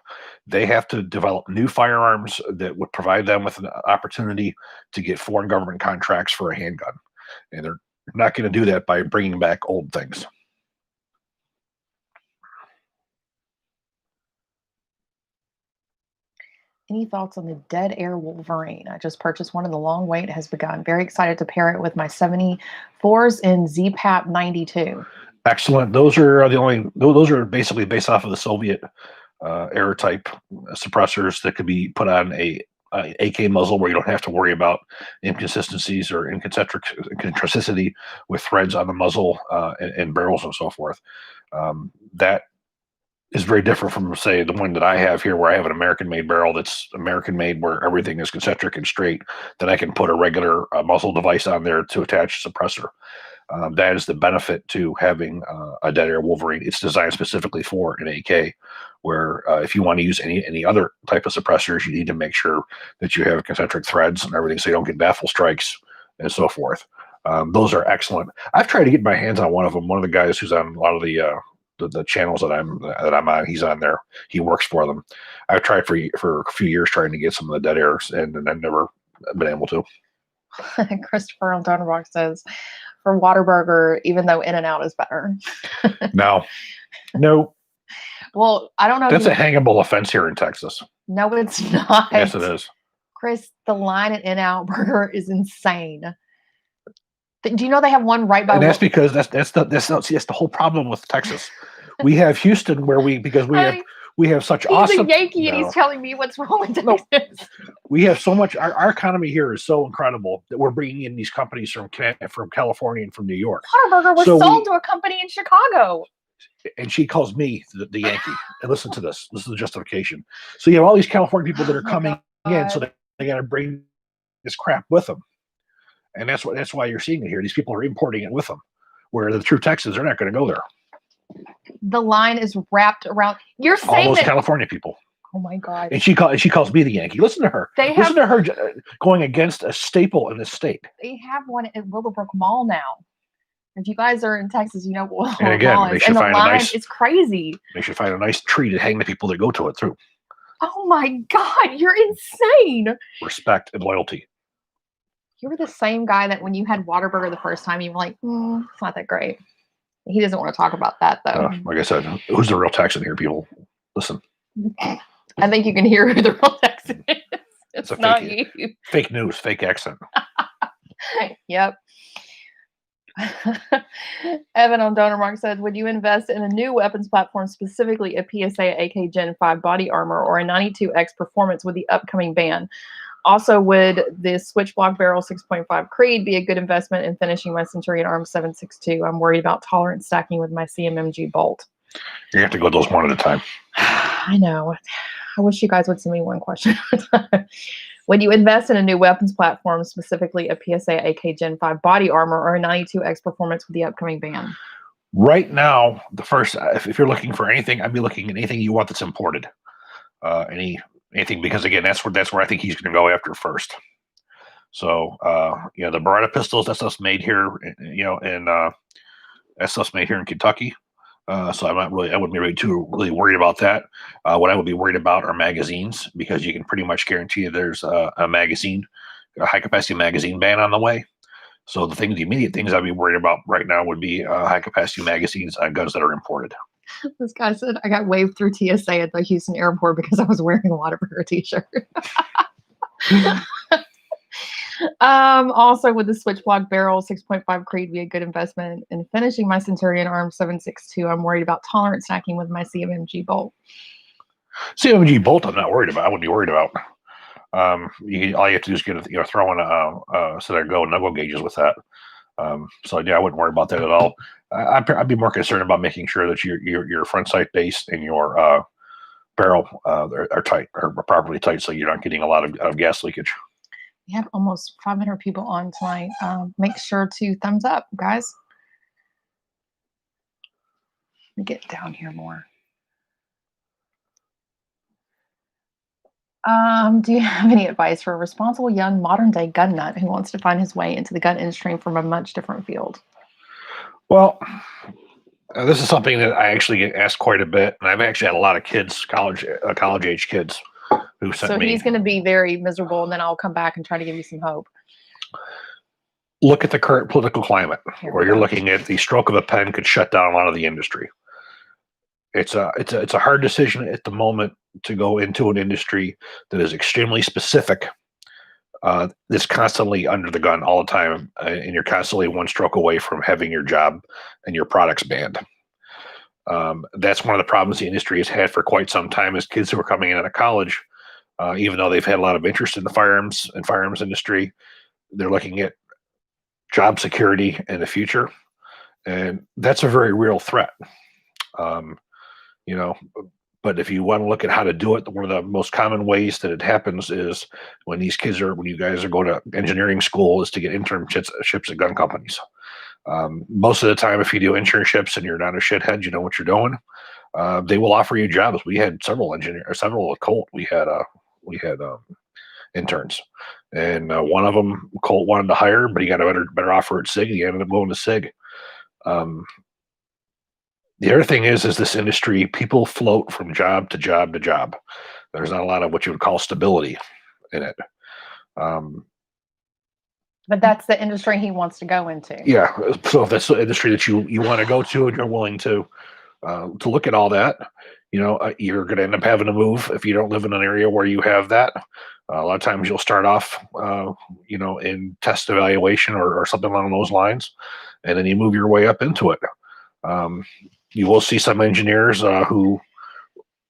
They have to develop new firearms that would provide them with an opportunity to get foreign government contracts for a handgun, and they're not going to do that by bringing back old things. Any thoughts on the Dead Air Wolverine? I just purchased one and the long wait has begun. Very excited to pair it with my 74s in ZPAP 92. Excellent. Those are basically based off of the Soviet era type suppressors that could be put on a AK muzzle where you don't have to worry about inconsistencies or inconsistency with threads on the muzzle and barrels and so forth. That is very different from, say, the one that I have here, where I have an American-made barrel that's American-made, where everything is concentric and straight. Then I can put a regular muzzle device on there to attach a suppressor. That is the benefit to having a Dead Air Wolverine. It's designed specifically for an AK, where if you want to use any other type of suppressors, you need to make sure that you have concentric threads and everything so you don't get baffle strikes and so forth. Those are excellent. I've tried to get my hands on one of them. One of the guys who's on a lot of the the channels that I'm on. He's on there. He works for them. I've tried for a few years trying to get some of the dead airs, and I've never been able to. Christopher on Donnerbox says, for Whataburger, even though In-N-Out is better. No. Well, I don't know. That's a hangable offense here in Texas. No, it's not. Yes, it is. Chris, the line at In-N-Out Burger is insane. Do you know they have one right by? And that's because that's the whole problem with Texas. We have Houston where we have such awesome. He's a Yankee and he's telling me what's wrong with Texas. No. We have so much. Our economy here is so incredible that we're bringing in these companies from California and from New York. Whataburger was sold to a company in Chicago. And she calls me the Yankee. And listen to this. This is the justification. So you have all these California people that are coming in, so they got to bring this crap with them. And that's why you're seeing it here. These people are importing it with them. Where the true Texans are not going to go there. The line is wrapped around. You're saying all those California people. Oh my God! And she calls me the Yankee. Listen to her. Listen to her going against a staple in the state. They have one at Willowbrook Mall now. If you guys are in Texas, you know what. And again, they should find a nice. It's crazy. They should find a nice tree to hang the people that go to it through. Oh my God! You're insane. Respect and loyalty. You were the same guy that when you had Whataburger the first time, you were like, it's not that great. He doesn't want to talk about that, though. Like I said, who's the real Texan here, people? Listen. I think you can hear who the real Texan is. It's not you. Fake news, fake accent. Yep. Evan on Donnermark says, would you invest in a new weapons platform, specifically a PSA AK Gen 5 body armor or a 92X performance with the upcoming ban? Also, would the switch block barrel 6.5 Creed be a good investment in finishing my Centurion Arm 7.62? I'm worried about tolerance stacking with my CMMG bolt. You have to go those one at a time. I know. I wish you guys would send me one question at a time. Would you invest in a new weapons platform, specifically a PSA AK Gen 5 body armor or a 92X performance with the upcoming ban? Right now, if you're looking for anything, I'd be looking at anything you want that's imported. Anything, because again, that's where I think he's going to go after first. So, the Beretta pistols, that stuff's made here, and that stuff's made here in Kentucky. So I wouldn't be really worried about that. What I would be worried about are magazines, because you can pretty much guarantee there's a high capacity magazine ban on the way. So the immediate things I'd be worried about right now would be high capacity magazines on guns that are imported. This guy said I got waved through TSA at the Houston airport because I was wearing a Whataburger t-shirt. Also, would the switch block barrel 6.5 Creed be a good investment in finishing my Centurion Arm 7.62? I'm worried about tolerance stacking with my CMMG bolt. CMMG bolt, I'm not worried about. I wouldn't be worried about. All you have to do is throw in a set of no-go gauges with that. So yeah, I wouldn't worry about that at all. I'd be more concerned about making sure that your front sight base and your barrel are tight, or properly tight, so you're not getting a lot of gas leakage. We have almost 500 people on tonight. Make sure to thumbs up, guys. Let me get down here more. Do you have any advice for a responsible young modern-day gun nut who wants to find his way into the gun industry from a much different field? Well, this is something that I actually get asked quite a bit, and I've actually had a lot of kids, college-age kids, who sent me. So he's going to be very miserable, and then I'll come back and try to give you some hope. Look at the current political climate, where you're looking at the stroke of a pen could shut down a lot of the industry. It's a hard decision at the moment to go into an industry that is extremely specific, that's constantly under the gun all the time, and you're constantly one stroke away from having your job and your products banned. That's one of the problems the industry has had for quite some time, is kids who are coming in out of college, even though they've had a lot of interest in the firearms industry, they're looking at job security in the future, and that's a very real threat. But if you want to look at how to do it, one of the most common ways that it happens is when you guys are going to engineering school, is to get internships at gun companies. Most of the time, if you do internships and you're not a shithead, you know what you're doing, they will offer you jobs. We had several at Colt. We had interns, and one of them Colt wanted to hire, but he got a better offer at SIG. He ended up going to SIG. The other thing is this industry, people float from job to job to job. There's not a lot of what you would call stability in it. But that's the industry he wants to go into. Yeah. So if that's the industry that you want to go to and you're willing to look at all that, you're going to end up having to move if you don't live in an area where you have that. A lot of times you'll start off, in test evaluation or something along those lines, and then you move your way up into it. You will see some engineers who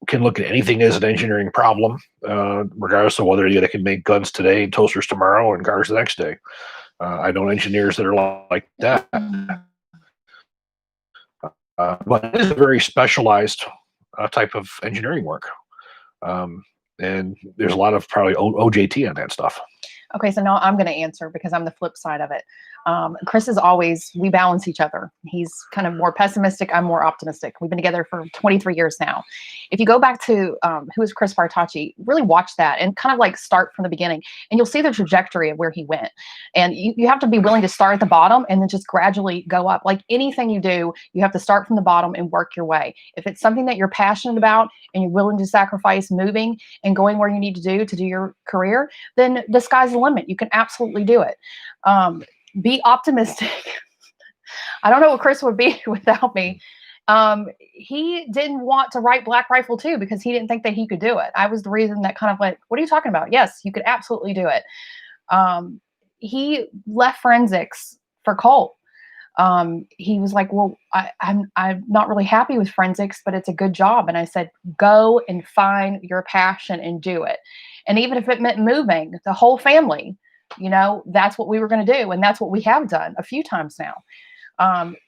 can look at anything as an engineering problem, regardless of whether they can make guns today, toasters tomorrow, and cars the next day. I know engineers that are like that. But it is a very specialized type of engineering work. And there's a lot of probably OJT on that stuff. Okay, so now I'm going to answer because I'm the flip side of it. Chris is always, we balance each other. He's kind of more pessimistic. I'm more optimistic. We've been together for 23 years now. If you go back to who is Chris Bartacci, really watch that and kind of like start from the beginning, and you'll see the trajectory of where he went. And you have to be willing to start at the bottom and then just gradually go up. Like anything you do, you have to start from the bottom and work your way. If it's something that you're passionate about and you're willing to sacrifice moving and going where you need to do your career, then the sky's the limit. You can absolutely do it. Be optimistic. I don't know what Chris would be without me. He didn't want to write Black Rifle 2 because he didn't think that he could do it. I was the reason that kind of like, what are you talking about? Yes, you could absolutely do it. He left forensics for Colt. He was like, well, I'm not really happy with forensics, but it's a good job. And I said, go and find your passion and do it. And even if it meant moving the whole family, that's what we were going to do. And that's what we have done a few times now.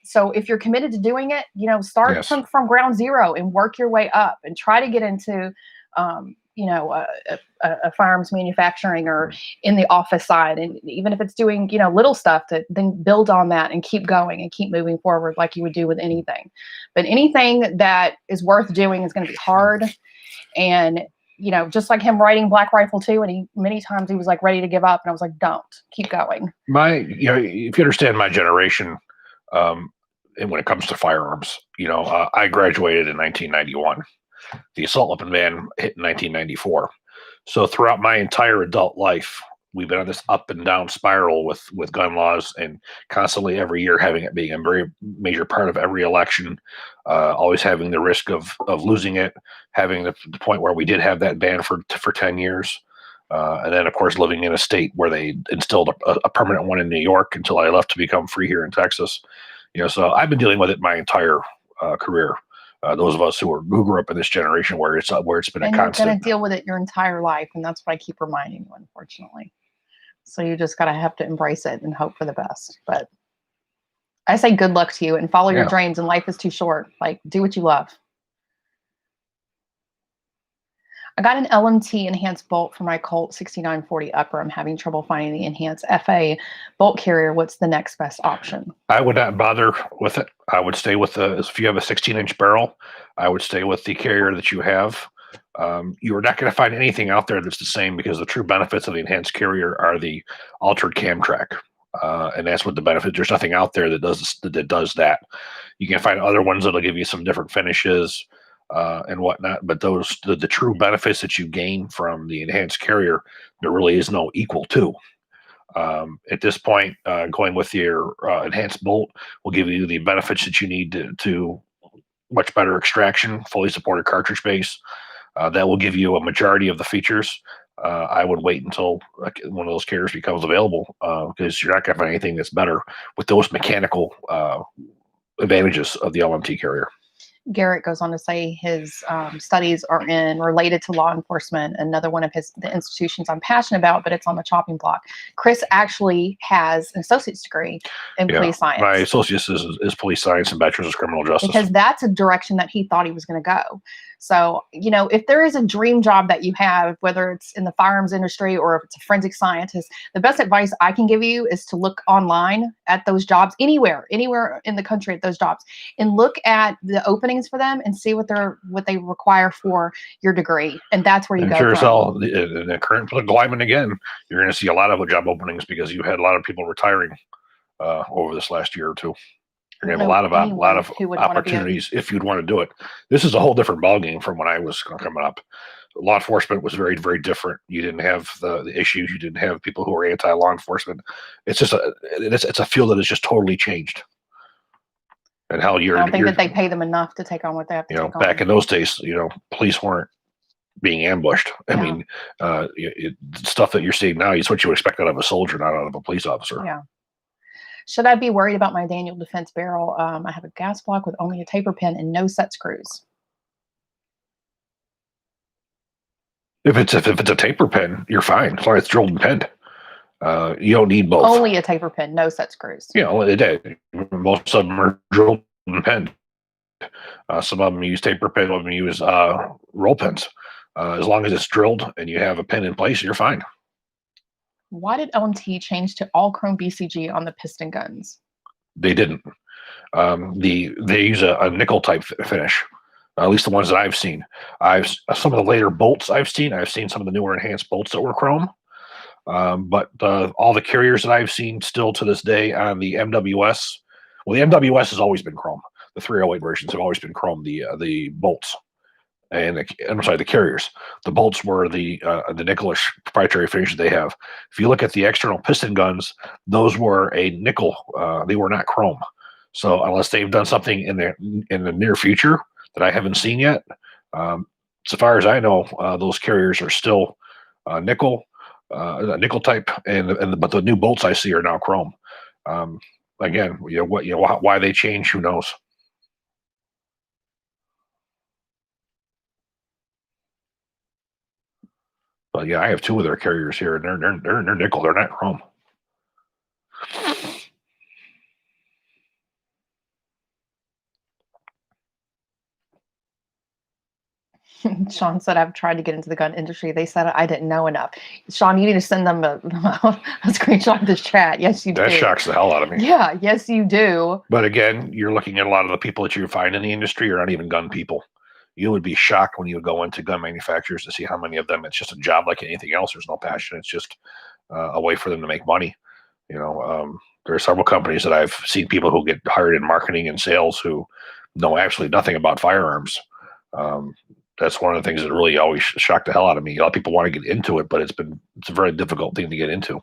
So if you're committed to doing it, start Yes. from ground zero and work your way up and try to get into, a firearms manufacturing or in the office side. And even if it's doing, little stuff, to then build on that and keep going and keep moving forward like you would do with anything. But anything that is worth doing is going to be hard. And, just like him writing Black Rifle 2, and many times he was like ready to give up. And I was like, don't, keep going. If you understand my generation, and when it comes to firearms, I graduated in 1991. The assault weapon ban hit in 1994. So throughout my entire adult life, we've been on this up and down spiral with gun laws, and constantly every year having it being a very major part of every election, always having the risk of losing it, having the point where we did have that ban for 10 years. And then, of course, living in a state where they instilled a permanent one in New York until I left to become free here in Texas. So I've been dealing with it my entire career. Those of us who grew up in this generation where it's been a constant. You're going to deal with it your entire life, and that's what I keep reminding you, unfortunately. So you just gotta have to embrace it and hope for the best. But I say good luck to you and follow your dreams. And life is too short. Like, do what you love. I got an LMT enhanced bolt for my Colt 6940 upper. I'm having trouble finding the enhanced FA bolt carrier. What's the next best option? I would not bother with it. I would stay with if you have a 16-inch barrel, I would stay with the carrier that you have. You are not going to find anything out there that's the same, because the true benefits of the enhanced carrier are the altered cam track. And that's what the benefit. There's nothing out there that does that. You can find other ones that'll give you some different finishes and whatnot, but the true benefits that you gain from the enhanced carrier, there really is no equal to. At this point, going with your enhanced bolt will give you the benefits that you need to much better extraction, fully supported cartridge base. That will give you a majority of the features. I would wait until one of those carriers becomes available, because you're not going to find anything that's better with those mechanical advantages of the LMT carrier. Garrett goes on to say his studies are related to law enforcement, another one of the institutions I'm passionate about, but it's on the chopping block. Chris actually has an associate's degree in police science. My associate's is police science and bachelor's of criminal justice. Because that's a direction that he thought he was going to go. So, if there is a dream job that you have, whether it's in the firearms industry or if it's a forensic scientist, the best advice I can give you is to look online at those jobs, anywhere in the country at those jobs, and look at the openings for them and see what they require for your degree. And that's where you go. In the current political climate, again, you're going to see a lot of job openings because you had a lot of people retiring over this last year or two. You're gonna have a lot of opportunities if you'd want to do it. This is a whole different ballgame from when I was coming up. Law enforcement was very, very different. You didn't have the issues. You didn't have people who were anti-law enforcement. It's just it's a field that has just totally changed. And how I don't think that they pay them enough to take on what they have to take on. Back in those days, police weren't being ambushed. I mean, stuff that you're seeing now is what you expect out of a soldier, not out of a police officer. Yeah. Should I be worried about my Daniel Defense barrel? I have a gas block with only a taper pin and no set screws. If it's a taper pin, you're fine. As long as it's drilled and pinned. You don't need both. Only a taper pin, no set screws. Most of them are drilled and pinned. Some of them use taper pin, some of them use roll pins. As long as it's drilled and you have a pin in place, you're fine. Why did LMT change to all chrome BCG on the piston guns? They didn't. They use a nickel type finish. At least the ones that I've seen. Some of the later bolts I've seen some of the newer enhanced bolts that were chrome. But all the carriers that I've seen still to this day on the MWS, well, the MWS has always been chrome. The 308 versions have always been chrome. The bolts. And I'm sorry, the carriers. The bolts were the nickelish proprietary finish that they have. If you look at the external piston guns, those were a nickel. They were not chrome. So unless they've done something in the near future that I haven't seen yet, so far as I know, those carriers are still nickel type, but the new bolts I see are now chrome. Again, why they change, who knows. But yeah, I have two of their carriers here, and they're nickel. They're not chrome. Sean said, I've tried to get into the gun industry. They said I didn't know enough. Sean, you need to send them a screenshot of this chat. Yes, you do. That shocks the hell out of me. Yeah, yes, you do. But again, you're looking at a lot of the people that you find in the industry are not even gun people. You would be shocked when you go into gun manufacturers to see how many of them it's just a job like anything else. There's no passion. It's just a way for them to make money. There are several companies that I've seen people who get hired in marketing and sales who know absolutely nothing about firearms. That's one of the things that really always shocked the hell out of me. A lot of people want to get into it, but it's a very difficult thing to get into.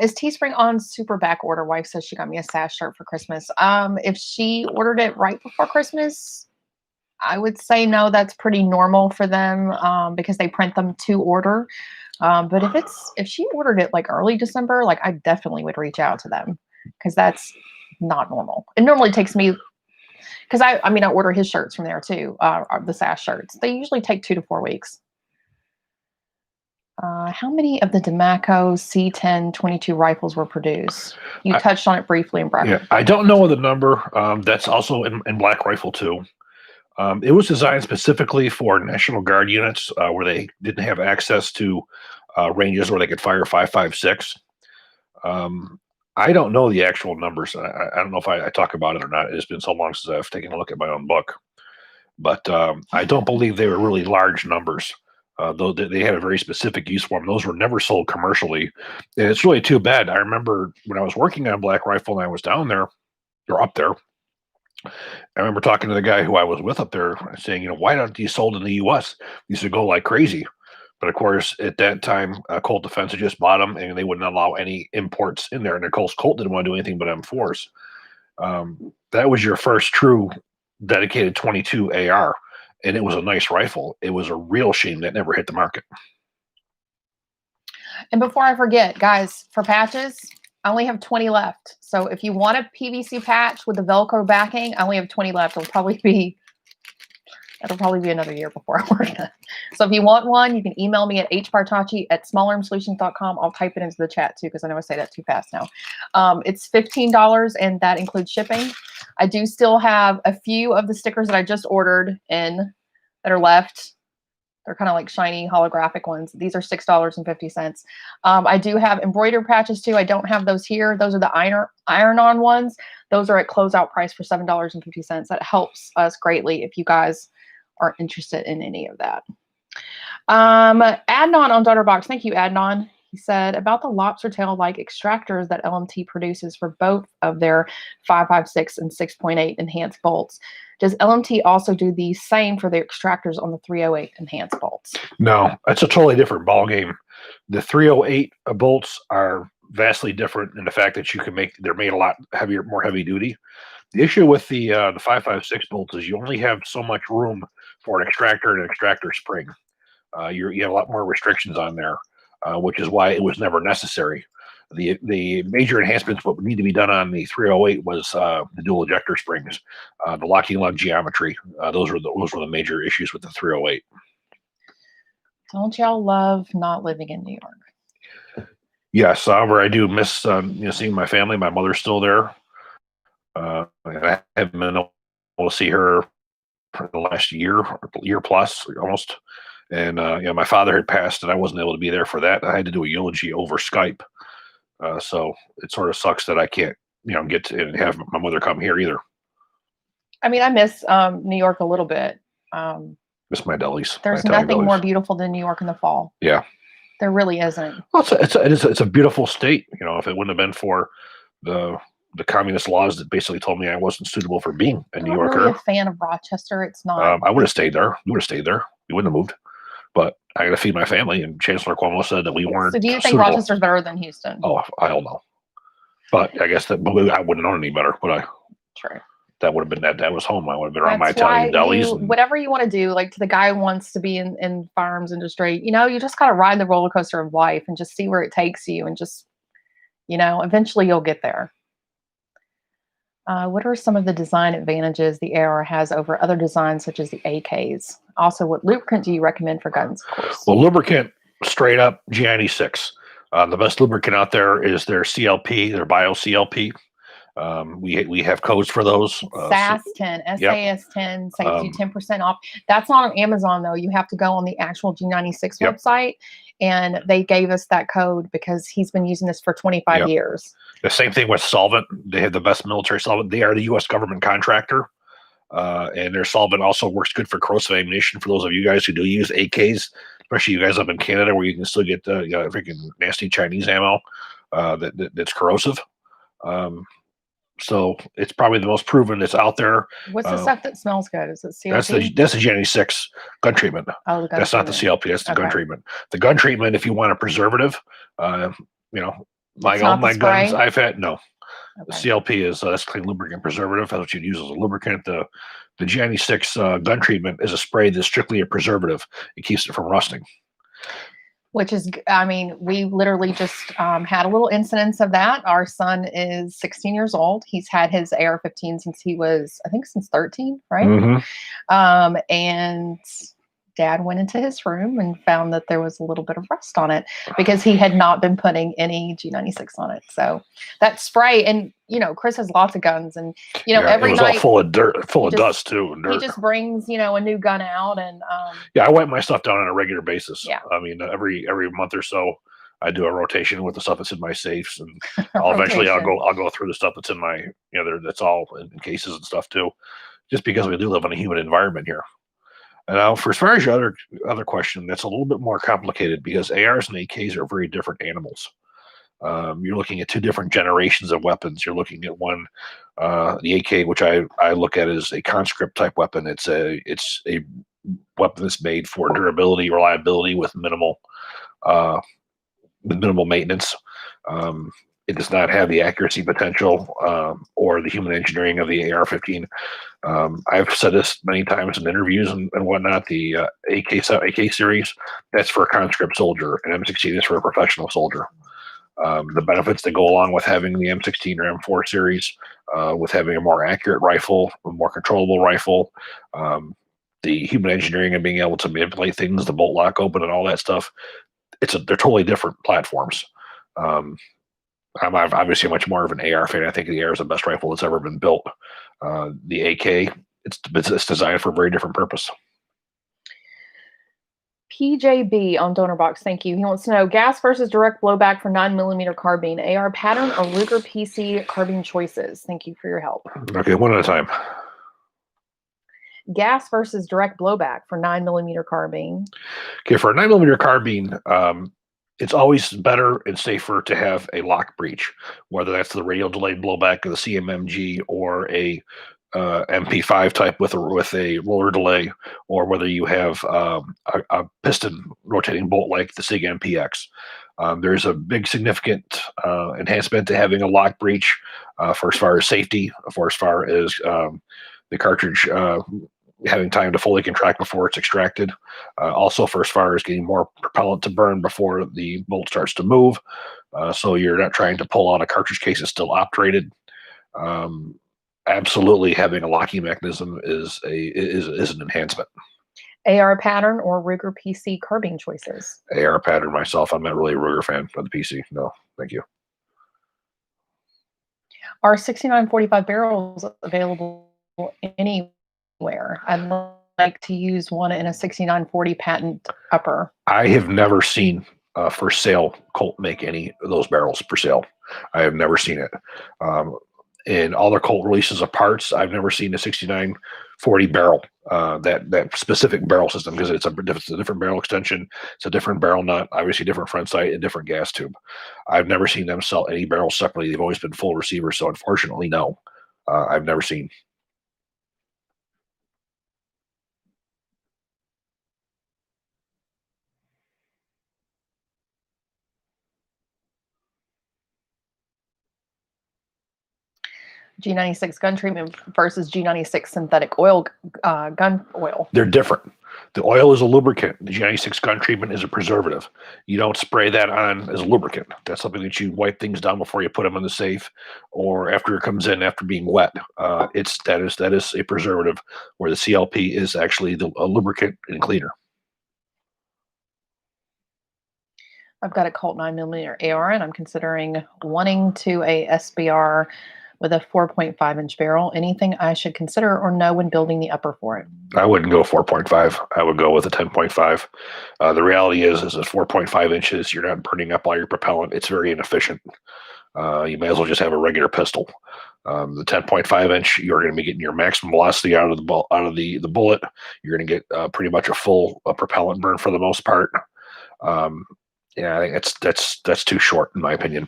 Is Teespring on super back order? Wife says she got me a sash shirt for Christmas. If she ordered it right before Christmas, I would say no, that's pretty normal for them because they print them to order. But if she ordered it like early December, like I definitely would reach out to them because that's not normal. It normally takes me, because I order his shirts from there too, the sash shirts. They usually take 2 to 4 weeks. How many of the DeMaco C10-22 rifles were produced? You touched on it briefly in bracket. Yeah, I don't know the number. That's also in Black Rifle too. It was designed specifically for National Guard units where they didn't have access to ranges where they could fire 5.56. I don't know the actual numbers. I don't know if I talk about it or not. It's been so long since I've taken a look at my own book. But I don't believe they were really large numbers, though they had a very specific use for them. Those were never sold commercially. And it's really too bad. I remember when I was working on Black Rifle and I was down there, or up there, I remember talking to the guy who I was with up there saying, why aren't these sold in the U.S.? These would go like crazy. But of course, at that time, Colt Defense had just bought them, and they wouldn't allow any imports in there. And of course, Colt didn't want to do anything but M4s. That was your first true dedicated 22 AR, and it was a nice rifle. It was a real shame that never hit the market. And before I forget, guys, for patches, I only have 20 left. So if you want a PVC patch with the Velcro backing, I only have 20 left. It'll probably be another year before I order it. So if you want one, you can email me at hpartachi@smallarmsolutions.com. I'll type it into the chat too, because I know I say that too fast now. It's $15, and that includes shipping. I do still have a few of the stickers that I just ordered in that are left. They're kind of like shiny holographic ones. These are $6.50. I do have embroidered patches too. I don't have those here. Those are the iron-on ones. Those are at closeout price for $7.50. That helps us greatly if you guys are interested in any of that. Adnan on Dotterbox. Thank you, Adnan. He said about the lobster tail-like extractors that LMT produces for both of their 5.56 and 6.8 enhanced bolts. Does LMT also do the same for the extractors on the 308 enhanced bolts? No, it's a totally different ball game. The 308 bolts are vastly different in the fact that they're made a lot heavier, more heavy duty. The issue with the 5.56 bolts is you only have so much room for an extractor and an extractor spring. You have a lot more restrictions on there, which is why it was never necessary. The major enhancements what would need to be done on the 308 was the dual ejector springs, the locking lug geometry. Those were the major issues with the 308. Don't y'all love not living in New York? Yes, however, I do miss seeing my family. My mother's still there. And I haven't been able to see her for the last year plus almost. And my father had passed, and I wasn't able to be there for that. I had to do a eulogy over Skype, so it sort of sucks that I can't get to and have my mother come here either. I mean, I miss New York a little bit. Miss my delis. There's nothing more beautiful than New York in the fall. Yeah, there really isn't. Well, it's a beautiful state. If it wouldn't have been for the communist laws that basically told me I wasn't suitable for being a New Yorker. I'm really a fan of Rochester. It's not. I would have stayed there. You would have stayed there. You wouldn't have moved. But I got to feed my family, and Chancellor Cuomo said that we weren't. So, do you think Rochester's better than Houston? Oh, I don't know. But I guess I wouldn't have known any better, would I? True. That would have been that was home. I would have been around my Italian delis. Whatever you want to do, like to the guy who wants to be in firearms industry, you just got to ride the roller coaster of life and just see where it takes you, and just, eventually you'll get there. What are some of the design advantages the AR has over other designs such as the AKs? Also, what lubricant do you recommend for guns? Of course. Well, lubricant, straight up G96. The best lubricant out there is their CLP, their Bio CLP. We have codes for those. SAS10, SAS10 saves you 10% off. That's not on Amazon though. You have to go on the actual G96 website, and they gave us that code because he's been using this for 25 years. The same thing with solvent. They have the best military solvent. They are the U.S. government contractor, and their solvent also works good for corrosive ammunition. For those of you guys who do use AKs, especially you guys up in Canada, where you can still get freaking nasty Chinese ammo that's corrosive. So it's probably the most proven that's out there. What's the stuff that smells good? Is it CLP? That's the G96 gun treatment. Oh, that's not the CLP. That's the gun treatment. The gun treatment, if you want a preservative, my guns I've had no. Okay. The CLP is that's clean lubricant preservative. That's what you'd use as a lubricant. The G96 gun treatment is a spray that's strictly a preservative. It keeps it from rusting. Which is, we literally just had a little incidence of that. Our son is 16 years old. He's had his AR-15 since he was, I think, since 13, right? Mm-hmm. And Dad went into his room and found that there was a little bit of rust on it because he had not been putting any G96 on it. So that spray, and Chris has lots of guns, and every night all full of dirt, full of dust too. And dirt. He just brings a new gun out, and I wipe my stuff down on a regular basis. Yeah, every month or so, I do a rotation with the stuff that's in my safes, and I'll go through the stuff that's in my that's all in cases and stuff too, just because we do live in a humid environment here. Now, for as far as your other question, that's a little bit more complicated because ARs and AKs are very different animals. You're looking at two different generations of weapons. You're looking at one, the AK, which I look at as a conscript type weapon. It's a weapon that's made for durability, reliability with minimal maintenance. It does not have the accuracy potential or the human engineering of the AR-15. I've said this many times in interviews and whatnot. The AK series, that's for a conscript soldier, and M16 is for a professional soldier. The benefits that go along with having the M16 or M4 series, with having a more accurate rifle, a more controllable rifle, the human engineering and being able to manipulate things, the bolt lock open and all that stuff, they're totally different platforms. I'm obviously much more of an AR fan. I think the AR is the best rifle that's ever been built. The AK, it's designed for a very different purpose. PJB on DonorBox, thank you. He wants to know gas versus direct blowback for 9mm carbine, AR pattern or Ruger PC carbine choices. Thank you for your help. Okay, one at a time. Gas versus direct blowback for 9mm carbine. Okay, for a 9mm carbine, it's always better and safer to have a lock breech, whether that's the radial delayed blowback of the CMMG or a MP5 type with a roller delay, or whether you have a piston rotating bolt like the SIG MPX. There's a big significant enhancement to having a lock breech for as far as safety, for as far as the cartridge having time to fully contract before it's extracted. Also, for as far as getting more propellant to burn before the bolt starts to move, so you're not trying to pull out a cartridge case that's still operated. Absolutely, having a locking mechanism is an enhancement. AR pattern or Ruger PC carbine choices? AR pattern myself. I'm not really a Ruger fan of the PC. No, thank you. Are 6945 barrels available anywhere? I'd like to use one in a 6940 patent upper. I have never seen for sale Colt make any of those barrels for sale. I have never seen it. In all their Colt releases of parts, I've never seen a 6940 barrel, that specific barrel system, because it's a different barrel extension, it's a different barrel nut, obviously different front sight, and different gas tube. I've never seen them sell any barrels separately. They've always been full receivers, so unfortunately, no, I've never seen. G96 gun treatment versus G96 synthetic oil, gun oil. They're different. The oil is a lubricant. The G96 gun treatment is a preservative. You don't spray that on as a lubricant. That's something that you wipe things down before you put them in the safe, or after it comes in after being wet. That is a preservative, where the CLP is actually a lubricant and cleaner. I've got a Colt 9mm AR, and I'm considering wanting to a SBR with a 4.5-inch barrel. Anything I should consider or know when building the upper for it? I wouldn't go 4.5. I would go with a 10.5. The reality is at 4.5 inches, you're not burning up all your propellant. It's very inefficient. You may as well just have a regular pistol. The 10.5 inch, you're going to be getting your maximum velocity out of the bullet. You're going to get pretty much a full propellant burn for the most part. Yeah, I think that's too short in my opinion.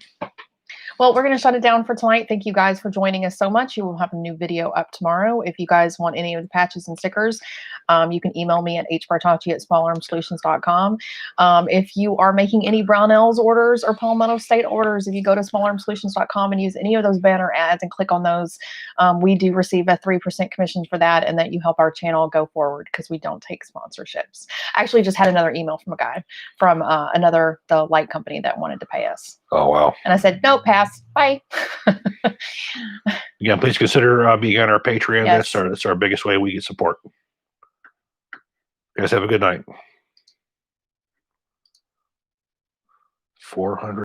Well, we're going to shut it down for tonight. Thank you guys for joining us so much. You will have a new video up tomorrow. If you guys want any of the patches and stickers, you can email me at hbartacci@smallarmsolutions.com. If you are making any Brownells orders or Palmetto State orders, if you go to smallarmsolutions.com and use any of those banner ads and click on those, we do receive a 3% commission for that, and that you help our channel go forward, because we don't take sponsorships. I actually just had another email from a guy from the light company that wanted to pay us. Oh, wow. And I said, no, pass. Bye. Yeah, please consider being on our Patreon. Yes. That's our biggest way we get support. You guys have a good night. 400.